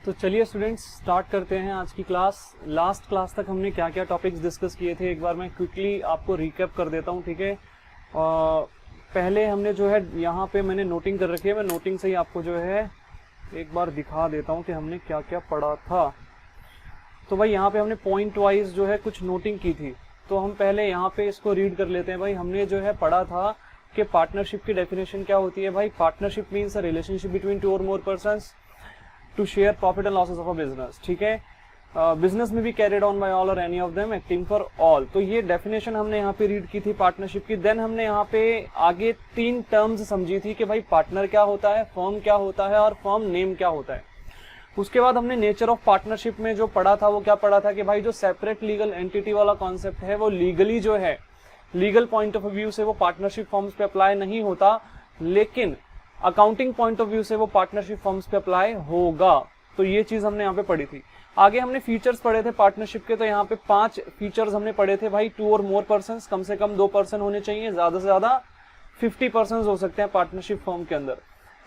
तो चलिए students start करते हैं आज की क्लास। लास्ट क्लास तक हमने क्या क्या टॉपिक्स डिस्कस किए थे एक बार मैं क्विकली आपको रिकैप कर देता हूं, ठीक है। पहले हमने जो है यहाँ पे मैंने नोटिंग कर रखी है, मैं नोटिंग से ही आपको जो है एक बार दिखा देता हूँ कि हमने क्या क्या पढ़ा था। तो भाई यहाँ पे हमने पॉइंट वाइज जो है कुछ नोटिंग की थी, तो हम पहले यहाँ पे इसको रीड कर लेते हैं। भाई हमने जो है पढ़ा था कि पार्टनरशिप की डेफिनेशन क्या होती है। भाई partnership means a relationship between two or more persons to share profit and losses of a business, ठीक है। बिजनेस में भी carried on by all or any of them acting for all. तो ये डेफिनेशन हमने यहाँ पे रीड की थी पार्टनरशिप की। देन हमने यहाँ पे आगे तीन टर्म्स समझी थी कि भाई पार्टनर क्या होता है, फर्म क्या होता है और फर्म नेम क्या होता है। उसके बाद हमने नेचर ऑफ पार्टनरशिप में जो पढ़ा था वो क्या पढ़ा था कि भाई जो सेपरेट लीगल एंटिटी वाला कॉन्सेप्ट है वो लीगली जो है लीगल पॉइंट ऑफ व्यू से वो पार्टनरशिप फॉर्म्स पे अप्लाई नहीं होता, लेकिन अकाउंटिंग पॉइंट ऑफ व्यू से वो पार्टनरशिप फॉर्म्स पे अप्लाई होगा। तो ये चीज हमने यहाँ पे पढ़ी थी। आगे हमने फीचर्स पढ़े थे पार्टनरशिप के, तो यहाँ पे 5 फीचर्स हमने पढ़े थे। भाई 2 और मोर पर्सन, कम से कम 2 पर्सन होने चाहिए, ज्यादा से ज्यादा 50 पर्सन हो सकते हैं पार्टनरशिप फॉर्म के अंदर।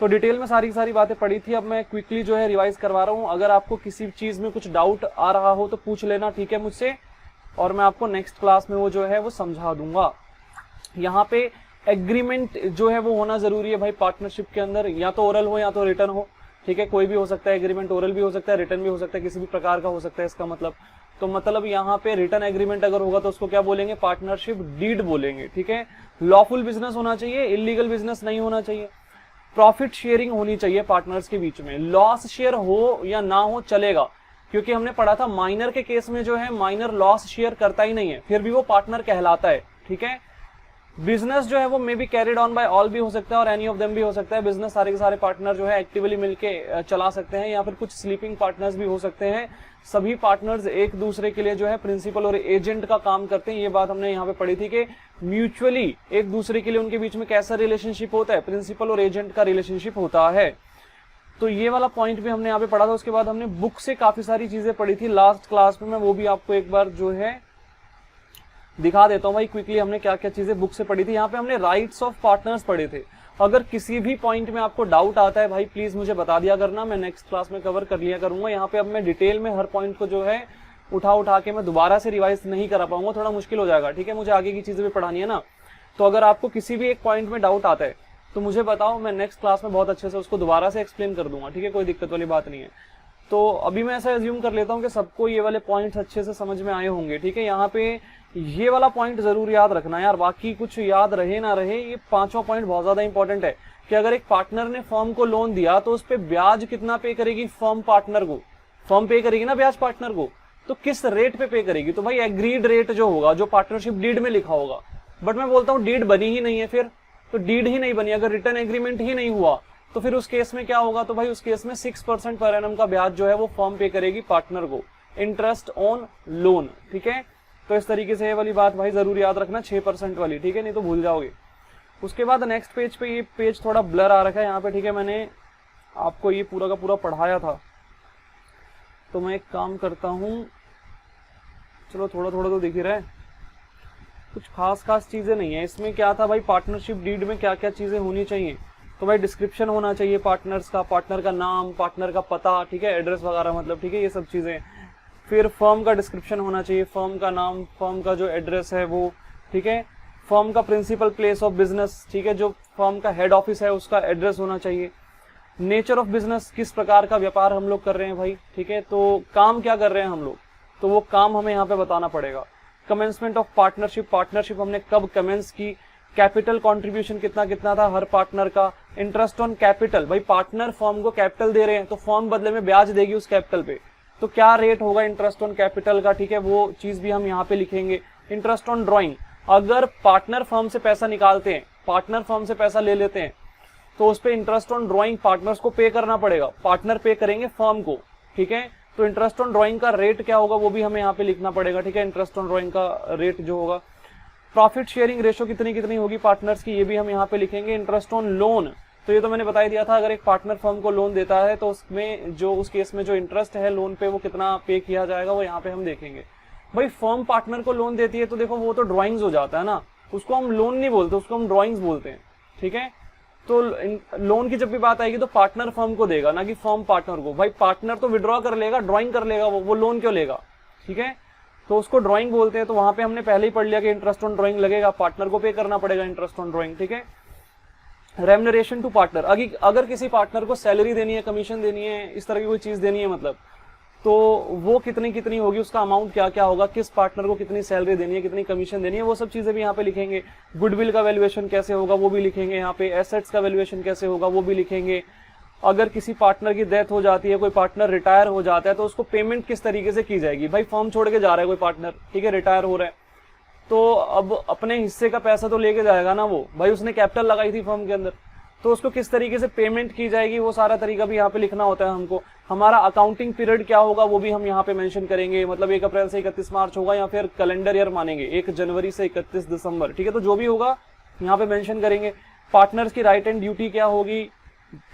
तो डिटेल में सारी बातें पढ़ी थी। अब मैं क्विकली जो है रिवाइज करवा रहा हूँ। अगर आपको किसी चीज में कुछ डाउट आ रहा हो तो पूछ लेना, ठीक है, मुझसे, और मैं आपको नेक्स्ट क्लास में वो जो है वो समझा दूंगा। यहाँ पे एग्रीमेंट जो है वो होना जरूरी है भाई पार्टनरशिप के अंदर, या तो ओरल हो या तो रिटर्न हो, ठीक है। कोई भी हो सकता है एग्रीमेंट, ओरल भी हो सकता है, रिटर्न भी हो सकता है, किसी भी प्रकार का हो सकता है इसका मतलब। तो मतलब यहाँ पे रिटर्न एग्रीमेंट अगर होगा तो उसको क्या बोलेंगे, पार्टनरशिप डीड बोलेंगे, ठीक है। लॉफुल बिजनेस होना चाहिए, इलीगल बिजनेस नहीं होना चाहिए। प्रॉफिट शेयरिंग होनी चाहिए पार्टनर्स के बीच में। लॉस शेयर हो या ना हो चलेगा, क्योंकि हमने पढ़ा था माइनर के केस में जो है माइनर लॉस शेयर करता ही नहीं है, फिर भी वो पार्टनर कहलाता है, ठीक है। बिजनेस जो है वो may be carried on by all भी हो सकता है और एनी ऑफ देम भी हो सकता है। बिजनेस सारे के सारे पार्टनर जो है एक्टिवली मिलके चला सकते हैं, या फिर कुछ स्लीपिंग पार्टनर्स भी हो सकते हैं। सभी पार्टनर्स एक दूसरे के लिए जो है प्रिंसिपल और एजेंट का काम करते हैं। ये बात हमने यहाँ पे पढ़ी थी कि म्यूचुअली एक दूसरे के लिए उनके बीच में कैसा रिलेशनशिप होता है, प्रिंसिपल और एजेंट का रिलेशनशिप होता है। तो ये वाला पॉइंट भी हमने यहाँ पे पढ़ा था। उसके बाद हमने बुक से काफी सारी चीजें पढ़ी थी लास्ट क्लास में, मैं वो भी आपको एक बार जो है दिखा देता हूं। भाई क्विकली हमने क्या क्या चीजें बुक से पढ़ी थी। यहाँ पे हमने राइट्स ऑफ पार्टनर्स पढ़े थे। अगर किसी भी पॉइंट में आपको डाउट आता है भाई प्लीज मुझे बता दिया करना, मैं नेक्स्ट क्लास में कवर कर लिया करूंगा। यहाँ पे अब मैं डिटेल में हर पॉइंट को जो है उठा के मैं दोबारा से रिवाइज नहीं करा पाऊंगा, थोड़ा मुश्किल हो जाएगा, ठीक है। मुझे आगे की चीजें भी पढ़ानी है ना। तो अगर आपको किसी भी एक पॉइंट में डाउट आता है तो मुझे बताओ, मैं नेक्स्ट क्लास में बहुत अच्छे से उसको दोबारा से एक्सप्लेन कर दूंगा, ठीक है, कोई दिक्कत वाली बात नहीं है। तो अभी मैं ऐसा एज्यूम कर लेता हूँ कि सबको ये वाले पॉइंट्स अच्छे से समझ में आए होंगे, ठीक है। यहाँ पे ये वाला पॉइंट जरूर याद रखना यार, बाकी कुछ याद रहे ना रहे, ये 5वां पॉइंट बहुत ज्यादा इंपॉर्टेंट है कि अगर एक पार्टनर ने फर्म को लोन दिया तो उस पे ब्याज कितना पे करेगी फर्म पार्टनर को, फर्म पे करेगी ना ब्याज पार्टनर को, तो किस रेट पे करेगी, तो भाई एग्रीड रेट जो होगा, जो पार्टनरशिप डीड में लिखा होगा। बट मैं बोलता हूँ डीड बनी ही नहीं है, फिर तो डीड ही नहीं बनी, अगर रिटर्न एग्रीमेंट ही नहीं हुआ तो फिर उस केस में क्या होगा, तो भाई उस केस में 6% पर एनम का ब्याज जो है वो फर्म पे करेगी पार्टनर को, इंटरेस्ट ऑन लोन, ठीक है। तो इस तरीके से ये वाली बात भाई जरूर याद रखना, 6% वाली, ठीक है, नहीं तो भूल जाओगे। उसके बाद नेक्स्ट पेज पे, ये पेज थोड़ा ब्लर आ रखा है यहाँ पे, ठीक है, मैंने आपको ये पूरा का पूरा पढ़ाया था। तो मैं एक काम करता हूँ, चलो थोड़ा थोड़ा तो दिख ही रहा है, कुछ खास चीजें नहीं है इसमें। क्या था भाई पार्टनरशिप डीड में क्या क्या चीजें होनी चाहिए, तो भाई डिस्क्रिप्शन होना चाहिए पार्टनर्स का, पार्टनर का नाम, पार्टनर का पता, ठीक है, एड्रेस वगैरह मतलब, ठीक है, ये सब चीजें। फिर फर्म का डिस्क्रिप्शन होना चाहिए, फर्म का नाम, फर्म का जो एड्रेस है वो, ठीक है। फर्म का प्रिंसिपल प्लेस ऑफ बिजनेस, ठीक है, जो फर्म का हेड ऑफिस है उसका एड्रेस होना चाहिए। नेचर ऑफ बिजनेस, किस प्रकार का व्यापार हम लोग कर रहे हैं भाई, ठीक है, तो काम क्या कर रहे हैं हम लोग, तो वो काम हमें यहाँ पे बताना पड़ेगा। कमेंसमेंट ऑफ पार्टनरशिप, पार्टनरशिप हमने कब कमेंस की, कैपिटल कंट्रीब्यूशन कितना कितना था हर पार्टनर का, इंटरेस्ट ऑन कैपिटल, भाई पार्टनर फर्म को कैपिटल दे रहे हैं तो फर्म बदले में ब्याज देगी उस कैपिटल पे, तो क्या रेट होगा इंटरेस्ट ऑन कैपिटल का, ठीक है, वो चीज भी हम यहाँ पे लिखेंगे। इंटरेस्ट ऑन ड्रॉइंग, अगर पार्टनर फर्म से पैसा निकालते हैं, पार्टनर फर्म से पैसा ले लेते हैं तो उस पर इंटरेस्ट ऑन ड्रॉइंग पार्टनर्स को पे करना पड़ेगा, पार्टनर पे करेंगे फर्म को, ठीक है। तो इंटरेस्ट ऑन ड्रॉइंग का रेट क्या होगा वो भी हमें यहाँ पे लिखना पड़ेगा, ठीक है, इंटरेस्ट ऑन ड्रॉइंग का रेट जो होगा। प्रॉफिट शेयरिंग रेशो कितनी होगी पार्टनर्स की, ये भी हम यहाँ पे लिखेंगे। इंटरेस्ट ऑन लोन, तो ये तो मैंने बता ही दिया था, अगर एक पार्टनर फर्म को लोन देता है तो उसमें जो उस केस में जो इंटरेस्ट है लोन पे वो कितना पे किया जाएगा वो यहाँ पे हम देखेंगे। भाई फर्म पार्टनर को लोन देती है तो देखो वो तो ड्राइंग्स हो जाता है ना, उसको हम लोन नहीं बोलते, उसको हम ड्राइंग्स बोलते हैं, ठीक है। तो लोन की जब भी बात आएगी तो पार्टनर फर्म को देगा, ना कि फर्म पार्टनर को। भाई पार्टनर तो विड्रॉ कर लेगा, ड्रॉइंग कर लेगा, वो लोन क्यों लेगा, ठीक है। तो उसको ड्राइंग बोलते हैं। तो वहां पे हमने पहले ही पढ़ लिया कि इंटरेस्ट ऑन ड्राइंग लगेगा, पार्टनर को पे करना पड़ेगा इंटरेस्ट ऑन ड्राइंग, ठीक है। रेम्युनरेशन टू पार्टनर, अगर किसी पार्टनर को सैलरी देनी है, कमीशन देनी है, इस तरह की कोई चीज देनी है मतलब, तो वो कितनी होगी, उसका अमाउंट क्या क्या होगा, किस पार्टनर को कितनी सैलरी देनी है, कितनी कमीशन देनी है, वो सब चीजें भी यहाँ पे लिखेंगे। गुडविल का वैल्यूएशन कैसे होगा वो भी लिखेंगे यहाँ पे। एसेट्स का वैल्यूएशन कैसे होगा वो भी लिखेंगे। अगर किसी पार्टनर की डेथ हो जाती है, कोई पार्टनर रिटायर हो जाता है, तो उसको पेमेंट किस तरीके से की जाएगी। भाई फर्म छोड़ के जा रहा है कोई पार्टनर, ठीक है, रिटायर हो रहा है, तो अब अपने हिस्से का पैसा तो लेके जाएगा ना वो, भाई उसने कैपिटल लगाई थी फर्म के अंदर, तो उसको किस तरीके से पेमेंट की जाएगी वो सारा तरीका भी यहाँ पे लिखना होता है हमको। हमारा अकाउंटिंग पीरियड क्या होगा वो भी हम यहाँ पे मेंशन करेंगे, मतलब 1 अप्रैल से 31 मार्च होगा या फिर कैलेंडर ईयर मानेंगे 1 जनवरी से 31 दिसंबर, ठीक है। तो जो भी होगा यहाँ पे मेंशन करेंगे। पार्टनर्स की राइट एंड ड्यूटी क्या होगी,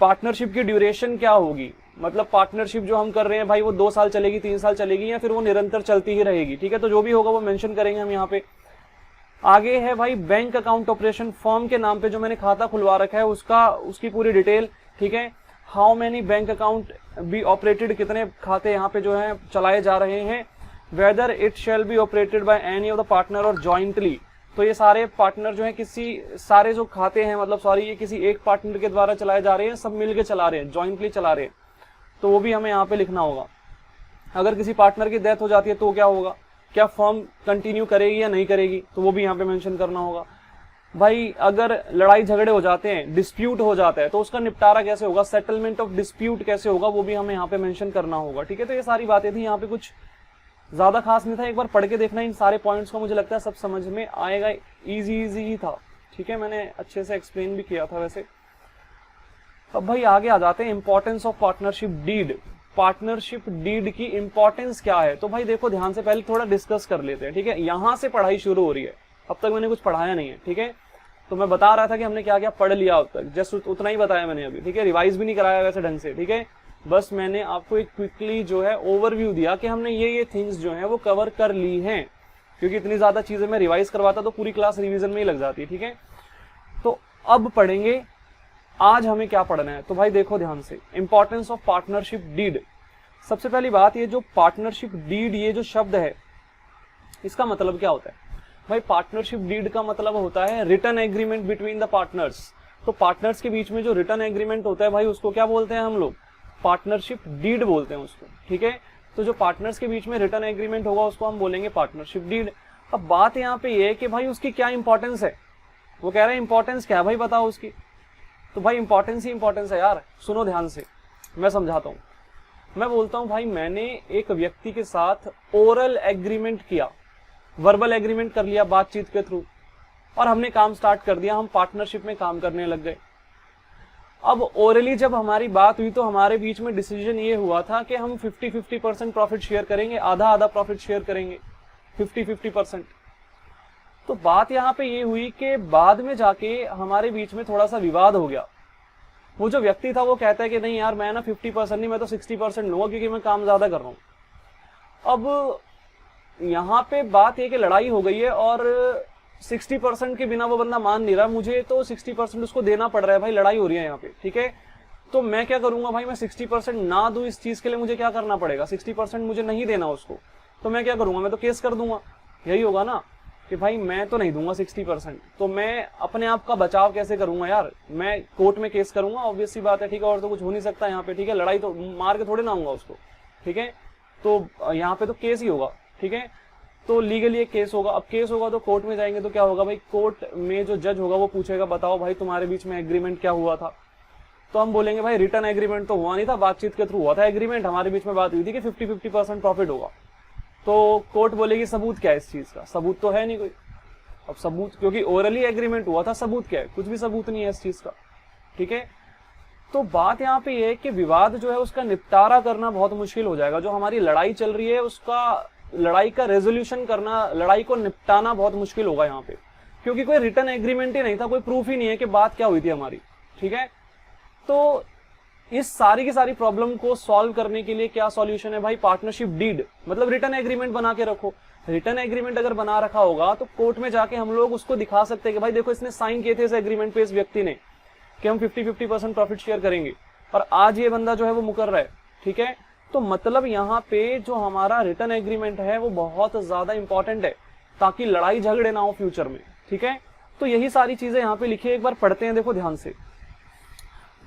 पार्टनरशिप की ड्यूरेशन क्या होगी, मतलब पार्टनरशिप जो हम कर रहे हैं भाई वो 2 साल चलेगी, 3 साल चलेगी, या फिर वो निरंतर चलती ही रहेगी, ठीक है। तो जो भी होगा वो मेंशन करेंगे हम यहाँ पे। आगे है भाई बैंक अकाउंट ऑपरेशन, फर्म के नाम पे जो मैंने खाता खुलवा रखा है उसकी पूरी डिटेल, ठीक है। How many bank account be operated, कितने खाते यहाँ पे जो है चलाए जा रहे हैं। Whether it shall be operated by any of the partner और जॉइंटली, तो ये सारे पार्टनर जो है सारे जो खाते हैं, मतलब सॉरी, ये किसी एक पार्टनर के द्वारा चलाए जा रहे हैं, सब मिलके चला रहे हैं, जॉइंटली चला रहे हैं, तो वो भी हमें यहाँ पे लिखना होगा। अगर किसी पार्टनर की डेथ हो जाती है तो क्या होगा, क्या फर्म कंटिन्यू करेगी या नहीं करेगी, तो वो भी यहाँ पे मेंशन करना होगा। भाई अगर लड़ाई झगड़े हो जाते हैं, डिस्प्यूट हो जाता है, तो उसका निपटारा कैसे होगा, सेटलमेंट ऑफ डिस्प्यूट कैसे होगा, वो भी हमें यहाँ पे मेंशन करना होगा, ठीक है। तो ये सारी बातें थी, यहाँ पे कुछ ज्यादा खास नहीं था, एक बार पढ़ के देखना इन सारे पॉइंट्स को, मुझे लगता है सब समझ में आएगा, इजी ही था, ठीक है। मैंने अच्छे से एक्सप्लेन भी किया था वैसे। अब भाई आगे आ जाते हैं, importance of partnership deed. Partnership deed की इंपॉर्टेंस क्या है, तो भाई देखो ध्यान से पहले थोड़ा डिस्कस कर लेते हैं, ठीक है। यहां से पढ़ाई शुरू हो रही है, अब तक मैंने कुछ पढ़ाया नहीं है, ठीक है। तो मैं बता रहा था कि हमने क्या क्या पढ़ लिया अब तक, जस्ट उतना ही बताया मैंने अभी, ठीक है। रिवाइज भी नहीं कराया वैसे ढंग से, ठीक है। बस मैंने आपको एक क्विकली जो है ओवरव्यू दिया कि हमने ये थिंग्स जो है वो कवर कर ली हैं, क्योंकि इतनी ज्यादा चीजें मैं रिवाइज करवाता तो पूरी क्लास रिवीजन में ही लग जाती है, ठीक है। तो अब पढ़ेंगे आज हमें क्या पढ़ना है। तो भाई देखो ध्यान से, इंपॉर्टेंस ऑफ पार्टनरशिप डीड। सबसे पहली बात, ये जो पार्टनरशिप डीड ये जो शब्द है, इसका मतलब क्या होता है। भाई पार्टनरशिप डीड का मतलब होता है written agreement between the partners. तो पार्टनर्स के बीच में जो रिटन एग्रीमेंट होता है भाई, उसको क्या बोलते हैं हम लोग, पार्टनरशिप डीड बोलते हैं उसको, ठीक है। तो जो पार्टनर्स के बीच में रिटन एग्रीमेंट होगा उसको हम बोलेंगे पार्टनरशिप डीड। अब बात यहाँ पे ये है कि भाई उसकी क्या इंपॉर्टेंस है, वो कह रहे हैं इंपॉर्टेंस क्या है भाई बताओ उसकी। तो भाई इंपॉर्टेंस ही इंपॉर्टेंस है यार, सुनो ध्यान से, मैं समझाता हूँ। मैं बोलता हूँ भाई मैंने एक व्यक्ति के साथ ओरल एग्रीमेंट किया, वर्बल एग्रीमेंट कर लिया बातचीत के थ्रू, और हमने काम स्टार्ट कर दिया, हम पार्टनरशिप में काम करने लग गए। अब ओरली जब हमारी बात हुई तो हमारे बीच में डिसीजन ये हुआ था कि हम 50-50% प्रॉफिट शेयर करेंगे, आधा आधा प्रॉफिट शेयर करेंगे, 50-50%। तो बात यहाँ पे ये हुई कि बाद में जाके हमारे बीच में थोड़ा सा विवाद हो गया। वो जो व्यक्ति था वो कहता है कि नहीं यार मैं ना 50% नहीं, मैं तो 60% लूंगा क्योंकि मैं काम ज्यादा कर रहा हूँ। अब यहाँ पे बात ये कि लड़ाई हो गई है और 60% के बिना वो बंदा मान नहीं रहा, मुझे तो 60% उसको देना पड़ रहा है, भाई लड़ाई हो रही है यहाँ पे, ठीक है। तो मैं क्या करूंगा भाई, मैं 60% ना दूं, इस चीज के लिए मुझे क्या करना पड़ेगा, 60% मुझे नहीं देना उसको, तो मैं क्या करूंगा, मैं तो केस कर दूंगा, यही होगा ना कि भाई मैं तो नहीं दूंगा 60%, तो मैं अपने आप का बचाव कैसे करूंगा यार, मैं कोर्ट में केस करूंगा, ऑब्वियस सी बात है, ठीक है। और तो कुछ हो नहीं सकता यहाँ पे, ठीक है। लड़ाई तो मार के थोड़े ना आऊंगा उसको, ठीक है। तो यहाँ पे तो केस ही होगा, ठीक है। तो लीगली एक केस होगा। अब केस होगा तो कोर्ट में जाएंगे तो क्या होगा भाई, कोर्ट में जो जज होगा वो पूछेगा बताओ भाई तुम्हारे बीच में एग्रीमेंट क्या हुआ था। तो हम बोलेंगे भाई रिटर्न एग्रीमेंट तो हुआ नहीं था, बातचीत के थ्रू हुआ था एग्रीमेंट, हमारे बीच में बात हुई थी कि 50-50% प्रॉफिट होगा। तो कोर्ट बोलेगी सबूत क्या है इस चीज का, सबूत तो है नहीं कोई। अब सबूत, क्योंकि ओरली एग्रीमेंट हुआ था, सबूत क्या है, कुछ भी सबूत नहीं है इस चीज का, ठीक है। तो बात यहाँ पे ये है कि विवाद जो है उसका निपटारा करना बहुत मुश्किल हो जाएगा। जो हमारी लड़ाई चल रही है उसका, लड़ाई का रेजोल्यूशन करना, लड़ाई को निपटाना बहुत मुश्किल होगा यहाँ पे, क्योंकि कोई रिटर्न एग्रीमेंट ही नहीं था, कोई प्रूफ ही नहीं है कि बात क्या हुई थी हमारी, ठीक है। तो इस सारी की सारी प्रॉब्लम को सॉल्व करने के लिए क्या सॉल्यूशन है भाई, पार्टनरशिप डीड, मतलब रिटर्न एग्रीमेंट बना के रखो। रिटर्न एग्रीमेंट अगर बना रखा होगा तो कोर्ट में जाके हम लोग उसको दिखा सकते हैं कि भाई देखो इसने साइन किए थे इस एग्रीमेंट पे इस व्यक्ति ने, कि हम 50-50% प्रॉफिट शेयर करेंगे, और आज ये बंदा जो है वो मुकर रहा है, ठीक है। तो मतलब यहाँ पे जो हमारा रिटर्न एग्रीमेंट है वो बहुत ज्यादा इंपॉर्टेंट है, ताकि लड़ाई झगड़े ना हो फ्यूचर में, ठीक है। तो यही सारी चीजें यहाँ पे लिखी है, एक बार पढ़ते हैं, देखो ध्यान से।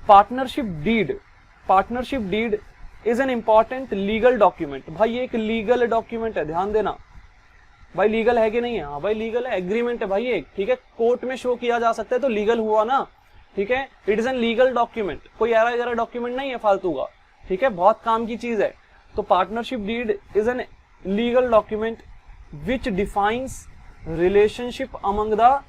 Partnership deed, partnership deed is an important legal document. भाई ये एक लीगल डॉक्यूमेंट है, ध्यान देना भाई, लीगल है कि नहीं है? हाँ भाई लीगल है, एग्रीमेंट है भाई एक, ठीक है। कोर्ट में शो किया जा सकता है तो लीगल हुआ ना, ठीक है। It is an legal document, कोई ऐरा गैरा डॉक्यूमेंट नहीं है फालतू का, ठीक है, बहुत काम की चीज है। तो partnership deed is an legal document which defines relationship among the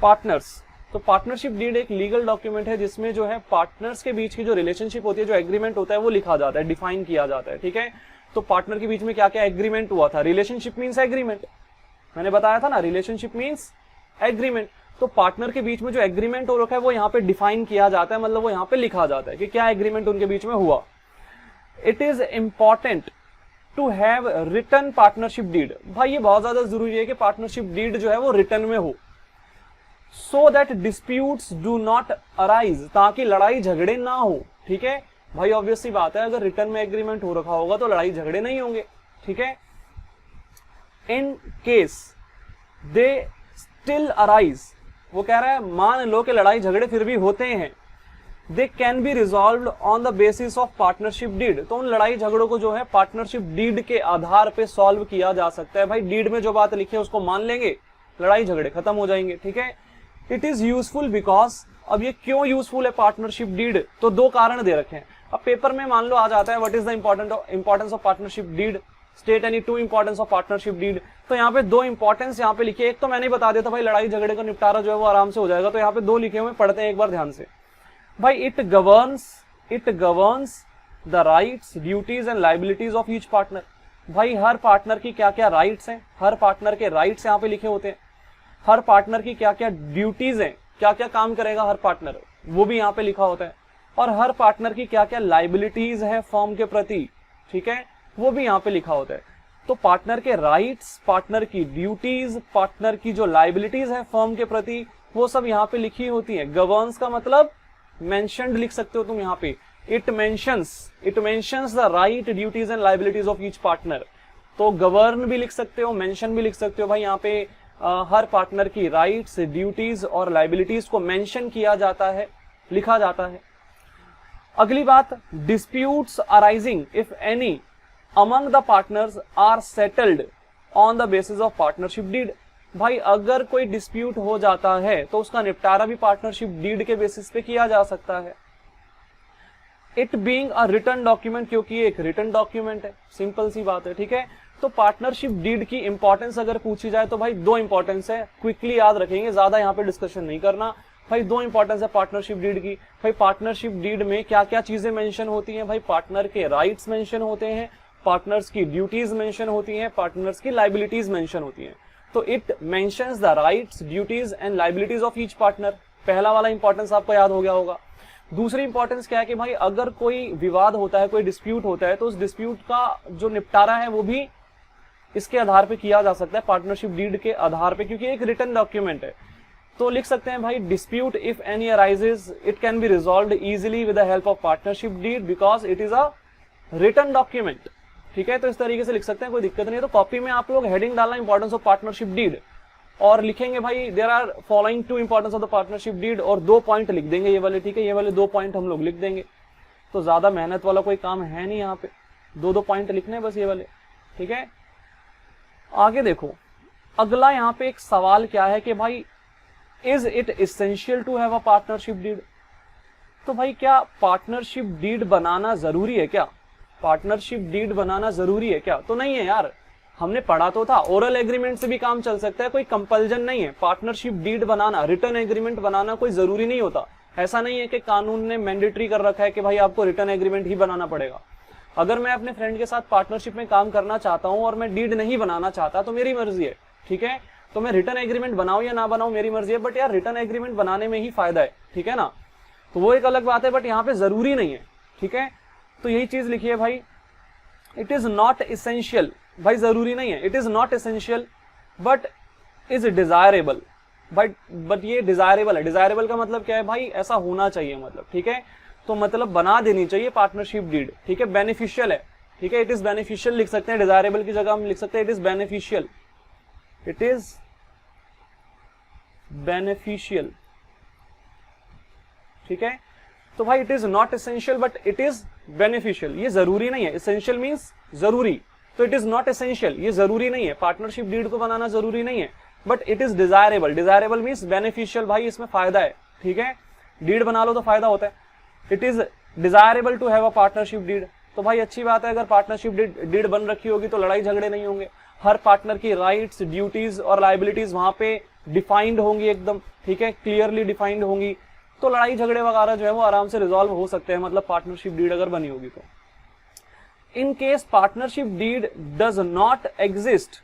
partners. तो पार्टनरशिप डीड एक लीगल डॉक्यूमेंट है जिसमें जो है पार्टनर्स के बीच की जो रिलेशनशिप होती है, जो एग्रीमेंट होता है वो लिखा जाता है, डिफाइन किया जाता है, ठीक है। तो पार्टनर के बीच में क्या क्या एग्रीमेंट हुआ था, रिलेशनशिप मीन्स एग्रीमेंट, मैंने बताया था ना, रिलेशनशिप मीन्स एग्रीमेंट। तो पार्टनर के बीच में जो एग्रीमेंट हो रखा है वो यहाँ पे डिफाइन किया जाता है, मतलब वो यहाँ पे लिखा जाता है कि क्या एग्रीमेंट उनके बीच में हुआ। It is important to have written partnership deed. भाई ये बहुत ज्यादा जरूरी है कि पार्टनरशिप डीड जो है वो रिटन में हो, so that disputes do not arise, ताकि लड़ाई झगड़े ना हो, ठीक है। भाई ऑब्वियस सी बात है, अगर रिटर्न में एग्रीमेंट हो रखा होगा तो लड़ाई झगड़े नहीं होंगे, ठीक है। In case they still arise, वो कह रहा है मान लो कि लड़ाई झगड़े फिर भी होते हैं, they can be resolve on the basis of partnership deed. तो उन लड़ाई झगड़ों को जो है पार्टनरशिप डीड के आधार पे सॉल्व किया जा सकता है। भाई डीड में जो बात लिखी है उसको मान लेंगे, लड़ाई झगड़े खत्म हो जाएंगे, ठीक है। इट इज यूजफुल बिकॉज, अब ये क्यों यूजफुल है पार्टनरशिप डीड, तो दो कारण दे रखे हैं। अब पेपर में मान लो आ जाता है what is the importance of partnership deed, state any two importance of partnership deed. तो यहाँ पे दो इंपॉर्टेंस यहाँ पे लिखे, एक तो मैंने बता दिया था भाई लड़ाई झगड़े का निपटारा जो है वो आराम से हो जाएगा, तो यहाँ पे दो लिखे हुए, पढ़ते हैं एक बार ध्यान से। भाई it governs the rights, duties and liabilities of each partner. भाई हर पार्टनर की क्या क्या राइट्स हैं, हर पार्टनर के राइट्स यहाँ पे लिखे होते हैं, हर पार्टनर की क्या क्या ड्यूटीज हैं, क्या क्या काम करेगा हर पार्टनर, वो भी यहाँ पे लिखा होता है, और हर पार्टनर की क्या क्या लाइबिलिटीज है फर्म के प्रति, ठीक है, वो भी यहाँ पे लिखा होता है। तो पार्टनर के राइट्स, पार्टनर की ड्यूटीज, पार्टनर की जो लाइबिलिटीज है फर्म के प्रति, वो सब यहाँ पे लिखी होती है। गवर्न्स का मतलब मेंशन्ड लिख सकते हो तुम यहाँ पे, it mentions the right, duties and liabilities of each partner. तो गवर्न भी लिख सकते हो, मेंशन भी लिख सकते हो। भाई यहाँ पे हर पार्टनर की राइट्स, ड्यूटीज और लाइबिलिटीज को मेंशन किया जाता है, लिखा जाता है। अगली बात, disputes arising if any among the partners are settled on the basis of partnership deed. भाई अगर कोई डिस्प्यूट हो जाता है तो उसका निपटारा भी पार्टनरशिप डीड के बेसिस पे किया जा सकता है। It being a written document, क्योंकि एक रिटन डॉक्यूमेंट है, सिंपल सी बात है, ठीक है। तो पार्टनरशिप डीड की इंपॉर्टेंस अगर पूछी जाए तो भाई दो इंपॉर्टेंस है, क्विकली याद रखेंगे, ज्यादा यहाँ पे डिस्कशन नहीं करना। भाई दो इंपॉर्टेंस है पार्टनरशिप डीड की। भाई पार्टनरशिप डीड में क्या क्या चीजें मेंशन होती हैं, भाई पार्टनर के राइट्स मेंशन होते हैं, पार्टनर्स की ड्यूटीज मेंशन होती हैं, पार्टनर्स की लाइबिलिटीज मेंशन होती हैं। तो it mentions the rights, duties and liabilities of each partner. पहला वाला इंपॉर्टेंस आपको याद हो गया होगा। दूसरी इंपॉर्टेंस क्या है कि भाई अगर कोई विवाद होता है, कोई डिस्प्यूट होता है, तो उस डिस्प्यूट का जो निपटारा है वो भी इसके आधार पे किया जा सकता है, पार्टनरशिप डीड के आधार पे, क्योंकि एक रिटन डॉक्यूमेंट है। तो लिख सकते हैं भाई dispute if any arises it can be resolved easily with the help of partnership deed because it is a written document, ठीक है। तो इस तरीके से लिख सकते हैं, कोई दिक्कत नहीं है। तो कॉपी में आप लोग हेडिंग डालना इंपॉर्टेंस ऑफ पार्टनरशिप डीड, और लिखेंगे भाई there are following two importance of the partnership deed, और 2 पॉइंट लिख देंगे ये वाले, ठीक है। ये वाले 2 पॉइंट हम लोग लिख देंगे, तो ज्यादा मेहनत वाला कोई काम है नहीं यहाँ पे, 2 पॉइंट लिखने हैं बस ये वाले, ठीक है। आगे देखो, अगला यहाँ पे एक सवाल क्या है कि भाई is it essential to have a partnership deed. तो भाई क्या पार्टनरशिप डीड बनाना जरूरी है क्या, पार्टनरशिप डीड बनाना जरूरी है क्या? तो नहीं है यार, हमने पढ़ा तो था ओरल एग्रीमेंट से भी काम चल सकता है, कोई कंपल्जन नहीं है। पार्टनरशिप डीड बनाना, रिटर्न एग्रीमेंट बनाना कोई जरूरी नहीं होता। ऐसा नहीं है कि कानून ने मैंडेटरी कर रखा है कि भाई आपको रिटर्न एग्रीमेंट ही बनाना पड़ेगा। अगर मैं अपने फ्रेंड के साथ पार्टनरशिप में काम करना चाहता हूं और मैं डीड नहीं बनाना चाहता तो मेरी मर्जी है, ठीक है। तो मैं रिटर्न एग्रीमेंट बनाऊं या ना बनाऊं मेरी मर्जी है, बट यार रिटर्न एग्रीमेंट बनाने में ही फायदा है, ठीक है ना। तो वो एक अलग बात है, बट यहाँ पे जरूरी नहीं है, ठीक है। तो यही चीज लिखिए भाई, इट इज नॉट इसेंशियल। भाई जरूरी नहीं है, it is not essential but is desirable. But ये डिजायरेबल है। डिजायरेबल का मतलब क्या है भाई, ऐसा होना चाहिए मतलब, ठीक है। तो मतलब बना देनी चाहिए पार्टनरशिप डीड, ठीक है। बेनिफिशियल है, ठीक है, इट इज बेनिफिशियल लिख सकते हैं, डिजायरेबल की जगह हम लिख सकते हैं it is beneficial, it is beneficial, ठीक है। तो भाई it is not essential but it is beneficial, ये जरूरी नहीं है। एसेंशियल मींस जरूरी, तो इट इज नॉट एसेंशियल, ये जरूरी नहीं है। पार्टनरशिप डीड को बनाना जरूरी नहीं है, but it is desirable. Desirable means beneficial, भाई इसमें फायदा है, ठीक है। डीड बना लो तो फायदा होता है। It is desirable to have a partnership deed, तो भाई अच्छी बात है, अगर पार्टनरशिप डीड बन रखी होगी तो लड़ाई झगड़े नहीं होंगे। हर पार्टनर की राइट्स, ड्यूटीज और लाइबिलिटीज वहां पे डिफाइंड होंगी एकदम, ठीक है, क्लियरली डिफाइंड होंगी, तो लड़ाई झगड़े वगैरह जो है वो आराम से रिजॉल्व हो सकते हैं, मतलब पार्टनरशिप डीड अगर बनी होगी तो। In case partnership deed does not exist,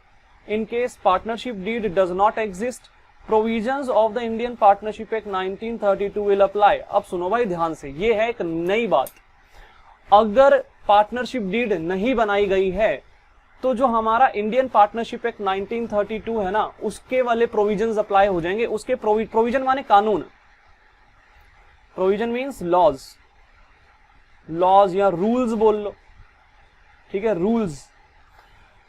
in case partnership deed does not exist, provisions of the Indian partnership act 1932 will apply. अब सुनो भाई ध्यान से, ये है एक नई बात। अगर पार्टनरशिप डीड नहीं बनाई गई है तो जो हमारा इंडियन पार्टनरशिप एक्ट 1932 है ना, उसके वाले प्रोविजंस अप्लाई हो जाएंगे। उसके प्रोविजन माने कानून, प्रोविजन मीन्स लॉज, लॉज या रूल्स बोल लो, ठीक है, रूल्स।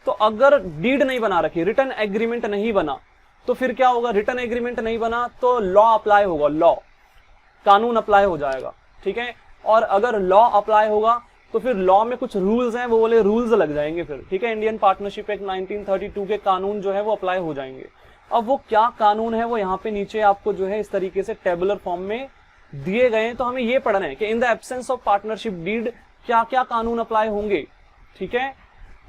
तो अगर डीड नहीं बना रखी, रिटर्न एग्रीमेंट नहीं बना, तो फिर क्या होगा, रिटर्न एग्रीमेंट नहीं बना तो लॉ अप्लाई होगा, लॉ, कानून अप्लाई हो जाएगा, ठीक है। और अगर लॉ अप्लाई होगा तो फिर लॉ में कुछ रूल्स हैं, वो वाले रूल्स लग जाएंगे फिर, ठीक है। इंडियन पार्टनरशिप एक्ट 1932 के कानून जो है वो अप्लाई हो जाएंगे। अब वो क्या कानून है वो यहाँ पे नीचे आपको जो है इस तरीके से टेबुलर फॉर्म में दिए गए हैं। तो हमें ये पढ़ना है कि in the absence of partnership deed क्या क्या कानून अप्लाई होंगे, ठीक है।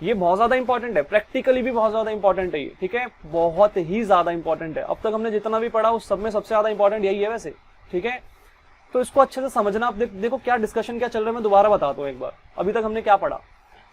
ये बहुत ज्यादा इंपॉर्टेंट है, प्रैक्टिकली भी बहुत ज्यादा इंपॉर्टेंट है ये, ठीक है, बहुत ही ज्यादा इंपॉर्टेंट है। अब तक हमने जितना भी पढ़ा उस सब में सबसे ज्यादा इंपॉर्टेंट यही है वैसे, ठीक है। तो इसको अच्छे से समझना। आप देखो क्या डिस्कशन क्या चल रहा है, मैं दोबारा बताता हूँ एक बार। अभी तक हमने क्या पढ़ा,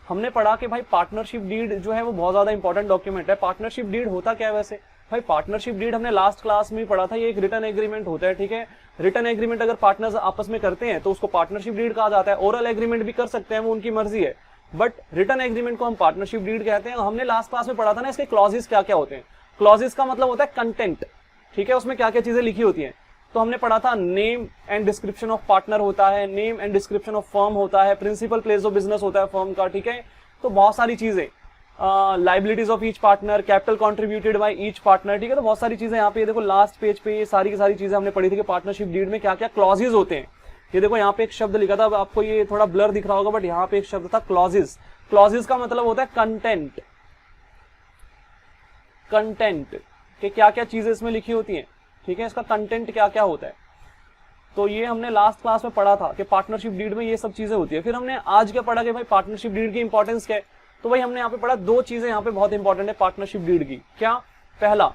हमने पढ़ा कि भाई पार्टनरशिप डीड जो है वो बहुत ज्यादा इंपॉर्टेंट डॉक्यूमेंट है। पार्टनरशिप डीड होता क्या है वैसे भाई, पार्टनरशिप डीड हमने लास्ट क्लास में पढ़ा था, ये एक रिटर्न एग्रीमेंट होता है, ठीक है। रिटर्न एग्रीमेंट अगर पार्टनर्स आपस में करते हैं तो उसको पार्टनरशिप डीड कहा जाता है। ओरल एग्रीमेंट भी कर सकते हैं, वो उनकी मर्जी है, बट रिटर्न एग्रीमेंट को हम पार्टनरशिप डीड कहते हैं। हमने लास्ट क्लास में पढ़ा था ना इसके क्लॉजेस क्या क्या होते हैं। क्लॉजेस का मतलब होता है कंटेंट, ठीक है, उसमें क्या क्या चीजें लिखी होती हैं। तो हमने पढ़ा था name and description of partner होता है, name and description of firm होता है, प्रिंसिपल प्लेस ऑफ बिजनेस होता है फर्म का, ठीक है। तो बहुत सारी चीजें, liabilities of each partner, capital contributed by each partner, ठीक है। तो बहुत सारी चीजें यहाँ पे देखो लास्ट पेज पे ये सारी की सारी चीजें हमने पढ़ी थी कि पार्टनरशिप डीड में क्या क्या क्लॉजेज होते हैं। ये देखो यहाँ पे एक शब्द लिखा था, अब आपको ये थोड़ा ब्लर दिख रहा होगा, बट यहाँ पे एक शब्द था क्लॉजेज। क्लॉजेज का मतलब होता है कंटेंट, कंटेंट कि क्या क्या चीजें इसमें लिखी होती हैं, ठीक है, इसका कंटेंट क्या क्या होता है। तो ये हमने लास्ट क्लास में पढ़ा था कि पार्टनरशिप डीड में ये सब चीजें होती है। फिर हमने आज क्या पढ़ा कि भाई पार्टनरशिप डीड की इंपॉर्टेंस क्या है। तो भाई हमने यहाँ पे पढ़ा दो चीजें यहाँ पे बहुत इंपॉर्टेंट है पार्टनरशिप डीड की। क्या, पहला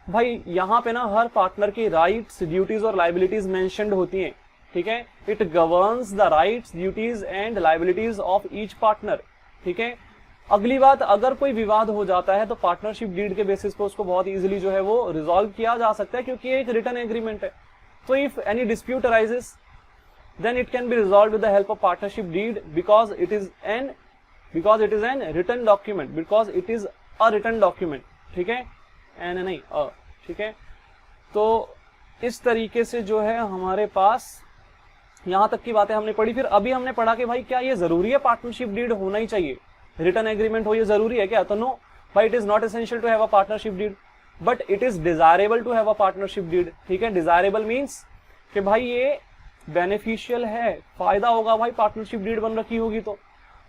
भाई यहाँ पे ना हर पार्टनर की राइट्स, ड्यूटीज और लाइबिलिटीज मेंशन्ड होती हैं, ठीक है। It governs the rights, duties and liabilities of each partner, ठीक है। अगली बात, अगर कोई विवाद हो जाता है तो पार्टनरशिप डीड के बेसिस पे उसको बहुत इजीली जो है वो रिजॉल्व किया जा सकता है, क्योंकि ये एक रिटर्न एग्रीमेंट है। तो if any dispute arises then it can be resolved with the help of partnership deed because it is an written document, because it is a written document, ठीक है, एन नहीं अ, ठीक है। तो इस तरीके से जो है हमारे पास यहां तक की बातें हमने पढ़ी। फिर अभी हमने पढ़ा कि भाई क्या ये जरूरी है पार्टनरशिप डीड होना ही चाहिए, रिटर्न एग्रीमेंट हो, ये जरूरी है क्या। तो नो भाई, it is not essential to have a partnership deed, but it is desirable to have a partnership deed, ठीक है। डिजायरेबल मीन्स कि भाई ये बेनिफिशियल है, फायदा होगा भाई पार्टनरशिप डीड बन रखी होगी। तो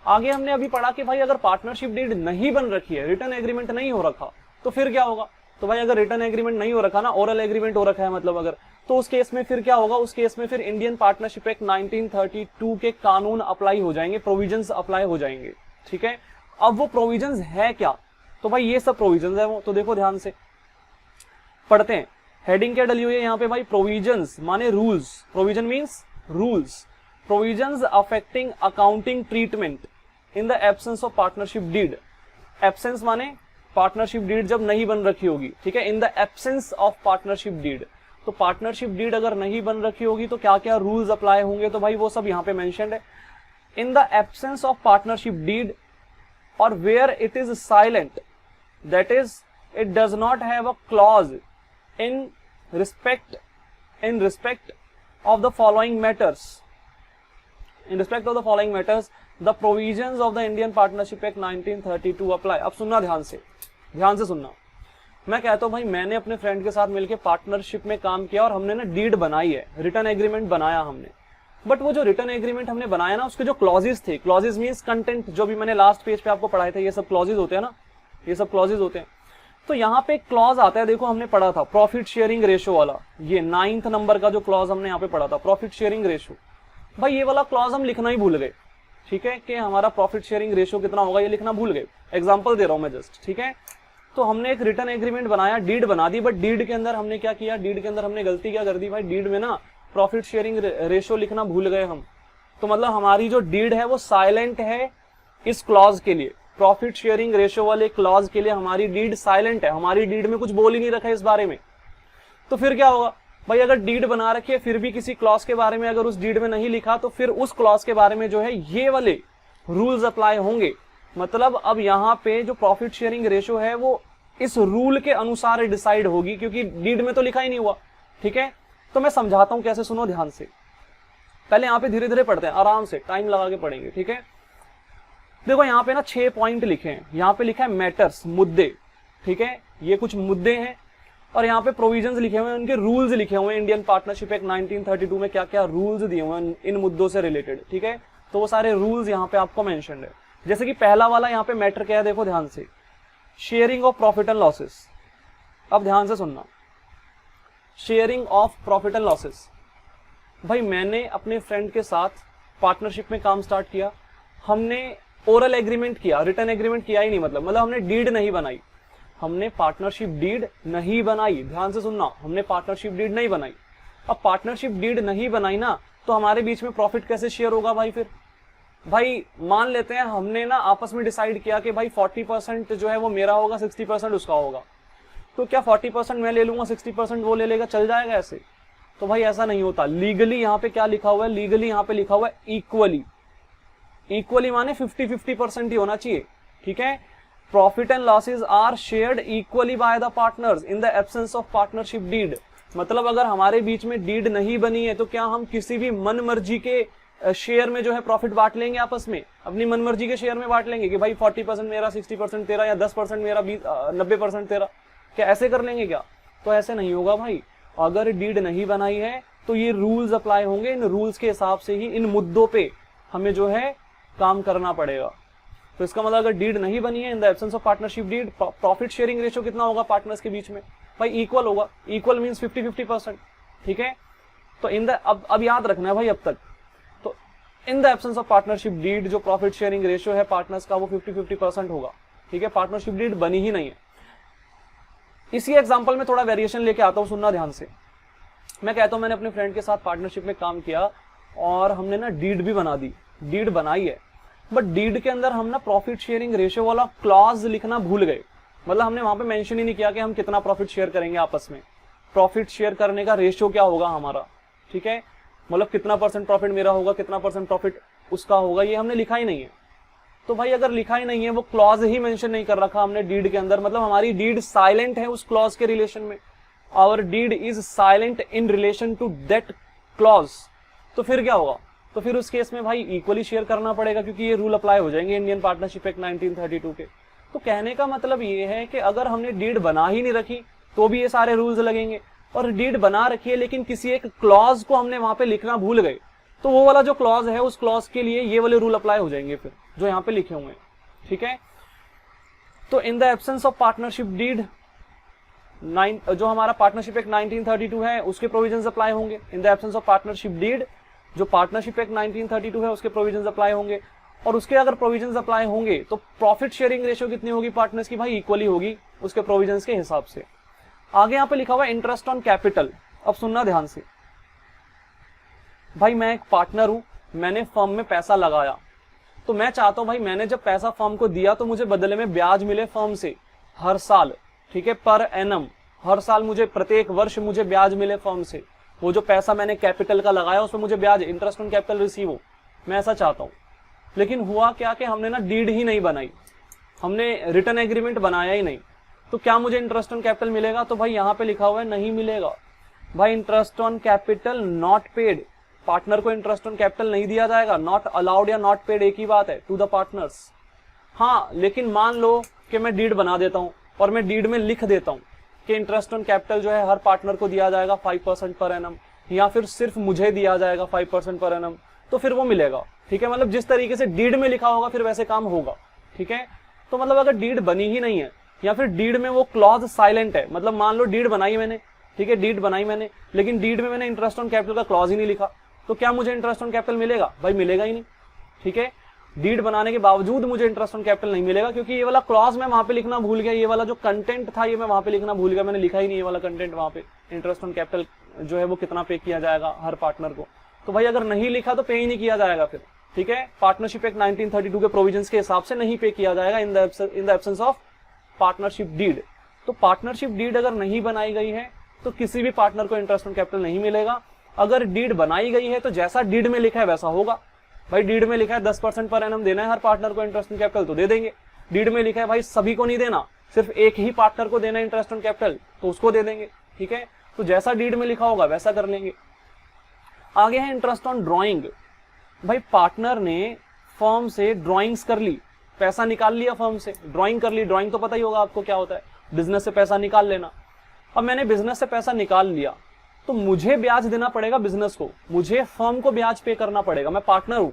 आगे हमने अभी पढ़ा कि भाई अगर पार्टनरशिप डीड नहीं बन रखी है, रिटर्न एग्रीमेंट नहीं हो रखा, तो फिर क्या होगा। तो भाई अगर रिटर्न एग्रीमेंट नहीं हो रखा ना, ओरल एग्रीमेंट हो रखा है मतलब अगर, तो उस केस में फिर क्या होगा, उस केस में फिर इंडियन पार्टनरशिप एक्ट 1932 के कानून अप्लाई हो जाएंगे, प्रोविजंस अप्लाई हो जाएंगे, ठीक है। अब वो प्रोविजंस है क्या, तो भाई ये सब प्रोविजंस है वो। तो देखो ध्यान से पढ़ते हैं। हेडिंग क्या डली हुई है यहाँ पे भाई, प्रोविजंस माने rules, provision means rules, provisions affecting accounting treatment in the absence of partnership deed. Absence माने पार्टनरशिप डीड जब नहीं बन रखी होगी, ठीक है, in the absence of partnership deed. तो पार्टनरशिप डीड अगर नहीं बन रखी होगी तो क्या क्या रूल्स अप्लाई होंगे, तो भाई वो सब यहाँ पे मेंशन्ड है। In the absence of partnership deed or where it is silent, that is it does not have a clause in respect in respect of the following matters, in respect of the following matters the provisions of the Indian partnership act 1932 apply. अब सुनना ध्यान से सुनना। मैं कहता हूं भाई मैंने अपने फ्रेंड के साथ मिलकर पार्टनरशिप में काम किया और हमने ना डीड बनाई है, रिटर्न एग्रीमेंट बनाया हमने, बट वो जो रिटर्न एग्रीमेंट हमने बनाया ना उसके जो क्लॉजेस थे, क्लॉजेस मींस कंटेंट, जो भी मैंने लास्ट पेज पे आपको पढ़ाए थे, ये सब क्लॉजेस होते हैं ना, ये सब क्लॉजेस होते हैं। तो यहाँ पे एक क्लॉज आता है, देखो हमने पढ़ा था प्रॉफिट शेयरिंग रेशो वाला, ये 9th नंबर का जो क्लॉज हमने यहाँ पे पढ़ा था, प्रॉफिट शेयरिंग रेशो। भाई ये वाला क्लॉज हम लिखना ही भूल गए, ठीक है, कि हमारा प्रॉफिट शेयरिंग रेशो कितना होगा ये लिखना भूल गए। एग्जांपल दे रहा हूं मैं जस्ट, ठीक है। तो हमने एक रिटर्न एग्रीमेंट बनाया, डीड बना दी, बट डीड के अंदर हमने क्या किया, डीड के अंदर हमने गलती क्या कर दी भाई, डीड में ना प्रॉफिट शेयरिंग रेशो लिखना भूल गए हम। तो मतलब हमारी जो डीड है वो साइलेंट है इस क्लॉज के लिए, प्रॉफिट शेयरिंग रेशो वाले क्लॉज के लिए हमारी डीड साइलेंट है, हमारी डीड में कुछ बोल ही नहीं रखा है इस बारे में। तो फिर क्या होगा भाई, अगर डीड बना रखी है फिर भी किसी क्लॉज के बारे में अगर उस डीड में नहीं लिखा तो फिर उस क्लॉज के बारे में जो है ये वाले रूल्स अप्लाई होंगे। मतलब अब यहाँ पे जो प्रॉफिट शेयरिंग रेशो है वो इस रूल के अनुसार डिसाइड होगी, क्योंकि डीड में तो लिखा ही नहीं हुआ, ठीक है। तो मैं समझाता हूं कैसे, सुनो ध्यान से। पहले यहाँ पे धीरे धीरे पढ़ते हैं, आराम से टाइम लगा के पढ़ेंगे, ठीक है। देखो यहाँ पे ना 6 पॉइंट लिखे हैं, यहाँ पे लिखा है मैटर्स, मुद्दे, ठीक है, ये कुछ मुद्दे हैं, और यहाँ पे प्रोविजंस लिखे हुए हैं, उनके रूल्स लिखे हुए हैं। इंडियन पार्टनरशिप एक्ट 1932 में क्या क्या रूल्स दिए हुए हैं इन मुद्दों से रिलेटेड, ठीक है। तो वो सारे रूल्स यहाँ पे आपको मेंशन्ड है। जैसे कि पहला वाला यहाँ पे मैटर क्या है, देखो ध्यान से, sharing of profit and losses. अब ध्यान से सुनना, sharing of profit and losses. भाई मैंने अपने फ्रेंड के साथ पार्टनरशिप में काम स्टार्ट किया, हमने ओरल एग्रीमेंट किया, रिटर्न एग्रीमेंट किया ही नहीं, मतलब हमने डीड नहीं बनाई, हमने पार्टनरशिप डीड नहीं बनाई। ध्यान से सुनना, हमने पार्टनरशिप डीड नहीं बनाई। अब पार्टनरशिप डीड नहीं बनाई ना, तो हमारे बीच में प्रॉफिट कैसे शेयर होगा भाई। फिर भाई मान लेते हैं हमने ना आपस में डिसाइड किया कि भाई 40% जो है वो मेरा होगा, 60% उसका होगा, तो क्या 40% मैं ले लूंगा, 60% वो ले लेगा, चल जाएगा ऐसे? तो भाई ऐसा नहीं होता। लीगली यहाँ पे क्या लिखा हुआ है, लीगली यहाँ पे लिखा हुआ है इक्वली। इक्वली माने 50-50% ही होना चाहिए, ठीक है। Profit and losses are shared equally by the partners in the absence of partnership deed. मतलब अगर हमारे बीच में डीड नहीं बनी है तो क्या हम किसी भी मन मर्जी के शेयर में जो है प्रॉफिट बांट लेंगे आपस में, अपनी मनमर्जी के शेयर में बांट लेंगे कि भाई 40% मेरा, 60% तेरा, या 10% मेरा, 90% तेरा, क्या ऐसे कर लेंगे क्या? तो ऐसे नहीं होगा भाई। अगर डीड नहीं बनाई है तो ये रूल्स अप्लाई होंगे, इन रूल्स के हिसाब से ही इन मुद्दों पे हमें जो है काम करना पड़ेगा। तो इसका मतलब अगर डीड नहीं बनी है, in the absence of partnership deed, profit sharing ratio कितना होगा पार्टनर्स के बीच में भाई? इक्वल होगा। इक्वल मींस 50-50%, ठीक है। तो इन द अब याद रखना है भाई, अब तक तो in the absence of partnership deed जो प्रॉफिट शेयरिंग रेशियो है पार्टनर्स का वो 50-50% होगा, ठीक है। पार्टनरशिप डीड बनी ही नहीं है। इसी एग्जांपल में थोड़ा वेरिएशन लेके आता हूं, सुनना ध्यान से। मैं कहता हूं मैंने अपने फ्रेंड के साथ पार्टनरशिप में काम किया और हमने ना डीड भी बना दी, डीड बनाई है, बट डीड के अंदर हम ना प्रॉफिट शेयरिंग रेशियो वाला क्लॉज लिखना भूल गए। मतलब हमने वहां पे मेंशन ही नहीं किया कि हम कितना प्रॉफिट शेयर करेंगे आपस में, प्रॉफिट शेयर करने का रेशियो क्या होगा हमारा, ठीक है। मतलब कितना % प्रॉफिट मेरा होगा, कितना % प्रॉफिट उसका होगा, ये हमने लिखा ही नहीं है। तो भाई अगर लिखा ही नहीं है, वो क्लॉज ही मेंशन नहीं कर रखा हमने डीड के अंदर, मतलब हमारी डीड साइलेंट है उस क्लॉज के रिलेशन में। Our deed is silent in relation to that clause. तो फिर क्या होगा? तो फिर उस केस में भाई इक्वली शेयर करना पड़ेगा, क्योंकि ये रूल अप्लाई हो जाएंगे इंडियन पार्टनरशिप एक्ट 1932 के। तो कहने का मतलब ये है कि अगर हमने डीड बना ही नहीं रखी तो भी ये सारे रूल्स लगेंगे, और डीड बना रखी है लेकिन किसी एक क्लॉज को हमने वहां पे लिखना भूल गए, तो वो वाला जो क्लॉज है उस क्लॉज के लिए ये वाले रूल अप्लाई हो जाएंगे फिर, जो यहाँ पे लिखे हुए हैं, ठीक है। तो in the absence of partnership deed, जो हमारा पार्टनरशिप एक्ट 1932 है उसके प्रोविजंस अप्लाई होंगे। In the absence of partnership deed, जो पार्टनरशिप एक्ट 1932 है उसके प्रोविजंस अप्लाई होंगे, और उसके अगर प्रोविजंस अप्लाई होंगे तो प्रॉफिट शेयरिंग रेशियो कितनी होगी पार्टनर्स की भाई? इक्वली होगी उसके प्रोविजंस के हिसाब से। आगे यहाँ पे लिखा हुआ है इंटरेस्ट ऑन कैपिटल। अब सुनना ध्यान से भाई, मैं एक पार्टनर हूं, मैंने फर्म में पैसा लगाया, तो मैं चाहता हूं भाई मैंने जब पैसा फर्म को दिया तो मुझे बदले में ब्याज मिले फर्म से हर साल, ठीक है, पर एनम, हर साल मुझे, प्रत्येक वर्ष मुझे ब्याज मिले फर्म से। वो जो पैसा मैंने कैपिटल का लगाया उसमें मुझे ब्याज, इंटरेस्ट ऑन कैपिटल रिसीव हो, मैं ऐसा चाहता हूं। लेकिन हुआ क्या कि हमने ना डीड ही नहीं बनाई, हमने रिटर्न एग्रीमेंट बनाया ही नहीं, तो क्या मुझे इंटरेस्ट ऑन कैपिटल मिलेगा? तो भाई यहाँ पे लिखा हुआ है नहीं मिलेगा। भाई interest on capital not paid, partner को इंटरेस्ट ऑन कैपिटल नहीं दिया जाएगा, नॉट अलाउड या नॉट पेड एक ही बात है, टू द पार्टनर्स। हाँ, लेकिन मान लो कि मैं डीड बना देता हूं और मैं डीड में लिख देता हूं कि इंटरेस्ट ऑन कैपिटल जो है हर पार्टनर को दिया जाएगा 5% पर एनम, या फिर सिर्फ मुझे दिया जाएगा 5% पर एनम, तो फिर वो मिलेगा। ठीक है, मतलब जिस तरीके से डीड में लिखा होगा फिर वैसे काम होगा। ठीक है, तो मतलब अगर डीड बनी ही नहीं है या फिर डीड में वो क्लॉज साइलेंट है, मतलब मान लो डीड बनाई मैंने, ठीक है, डीड बनाई मैंने, लेकिन डीड में मैंने इंटरेस्ट ऑन कैपिटल का क्लॉज ही नहीं लिखा, तो क्या मुझे इंटरेस्ट ऑन कैपिटल मिलेगा? भाई मिलेगा ही नहीं। ठीक है, डीड बनाने के बावजूद मुझे इंटरेस्ट ऑन कैपिटल नहीं मिलेगा, क्योंकि ये वाला क्लॉज मैं वहां पे लिखना भूल गया, ये वाला जो कंटेंट था ये मैं वहां पे लिखना भूल गया, मैंने लिखा ही नहीं ये वाला कंटेंट वहां पे, इंटरेस्ट ऑन कैपिटल जो है वो कितना पे किया जाएगा हर पार्टनर को। तो भाई अगर नहीं लिखा तो पे ही नहीं किया जाएगा फिर। ठीक है, पार्टनरशिप एक्ट 1932 के प्रोविजंस के हिसाब से नहीं पे किया जाएगा in the absence of partnership deed. तो पार्टनरशिप डीड अगर नहीं बनाई गई है तो किसी भी पार्टनर को इंटरेस्ट ऑन कैपिटल नहीं मिलेगा। अगर डीड बनाई गई है तो जैसा डीड में लिखा है वैसा होगा। भाई डीड में लिखा है 10% पर एनम देना है हर पार्टनर को इंटरेस्ट ऑन कैपिटल, तो दे देंगे। डीड में लिखा है भाई सभी को नहीं देना, सिर्फ एक ही पार्टनर को देना इंटरेस्ट ऑन कैपिटल, तो उसको दे देंगे। ठीक है, तो जैसा डीड में लिखा होगा वैसा कर लेंगे। आगे है इंटरेस्ट ऑन ड्रॉइंग। भाई पार्टनर ने फर्म से ड्रॉइंग्स कर ली, पैसा निकाल लिया फर्म से, ड्रॉइंग कर ली। ड्रॉइंग तो पता ही होगा आपको क्या होता है, बिजनेस से पैसा निकाल लेना। अब मैंने बिजनेस से पैसा निकाल लिया तो मुझे ब्याज देना पड़ेगा बिजनेस को, मुझे फर्म को ब्याज पे करना पड़ेगा। मैं पार्टनर हूं,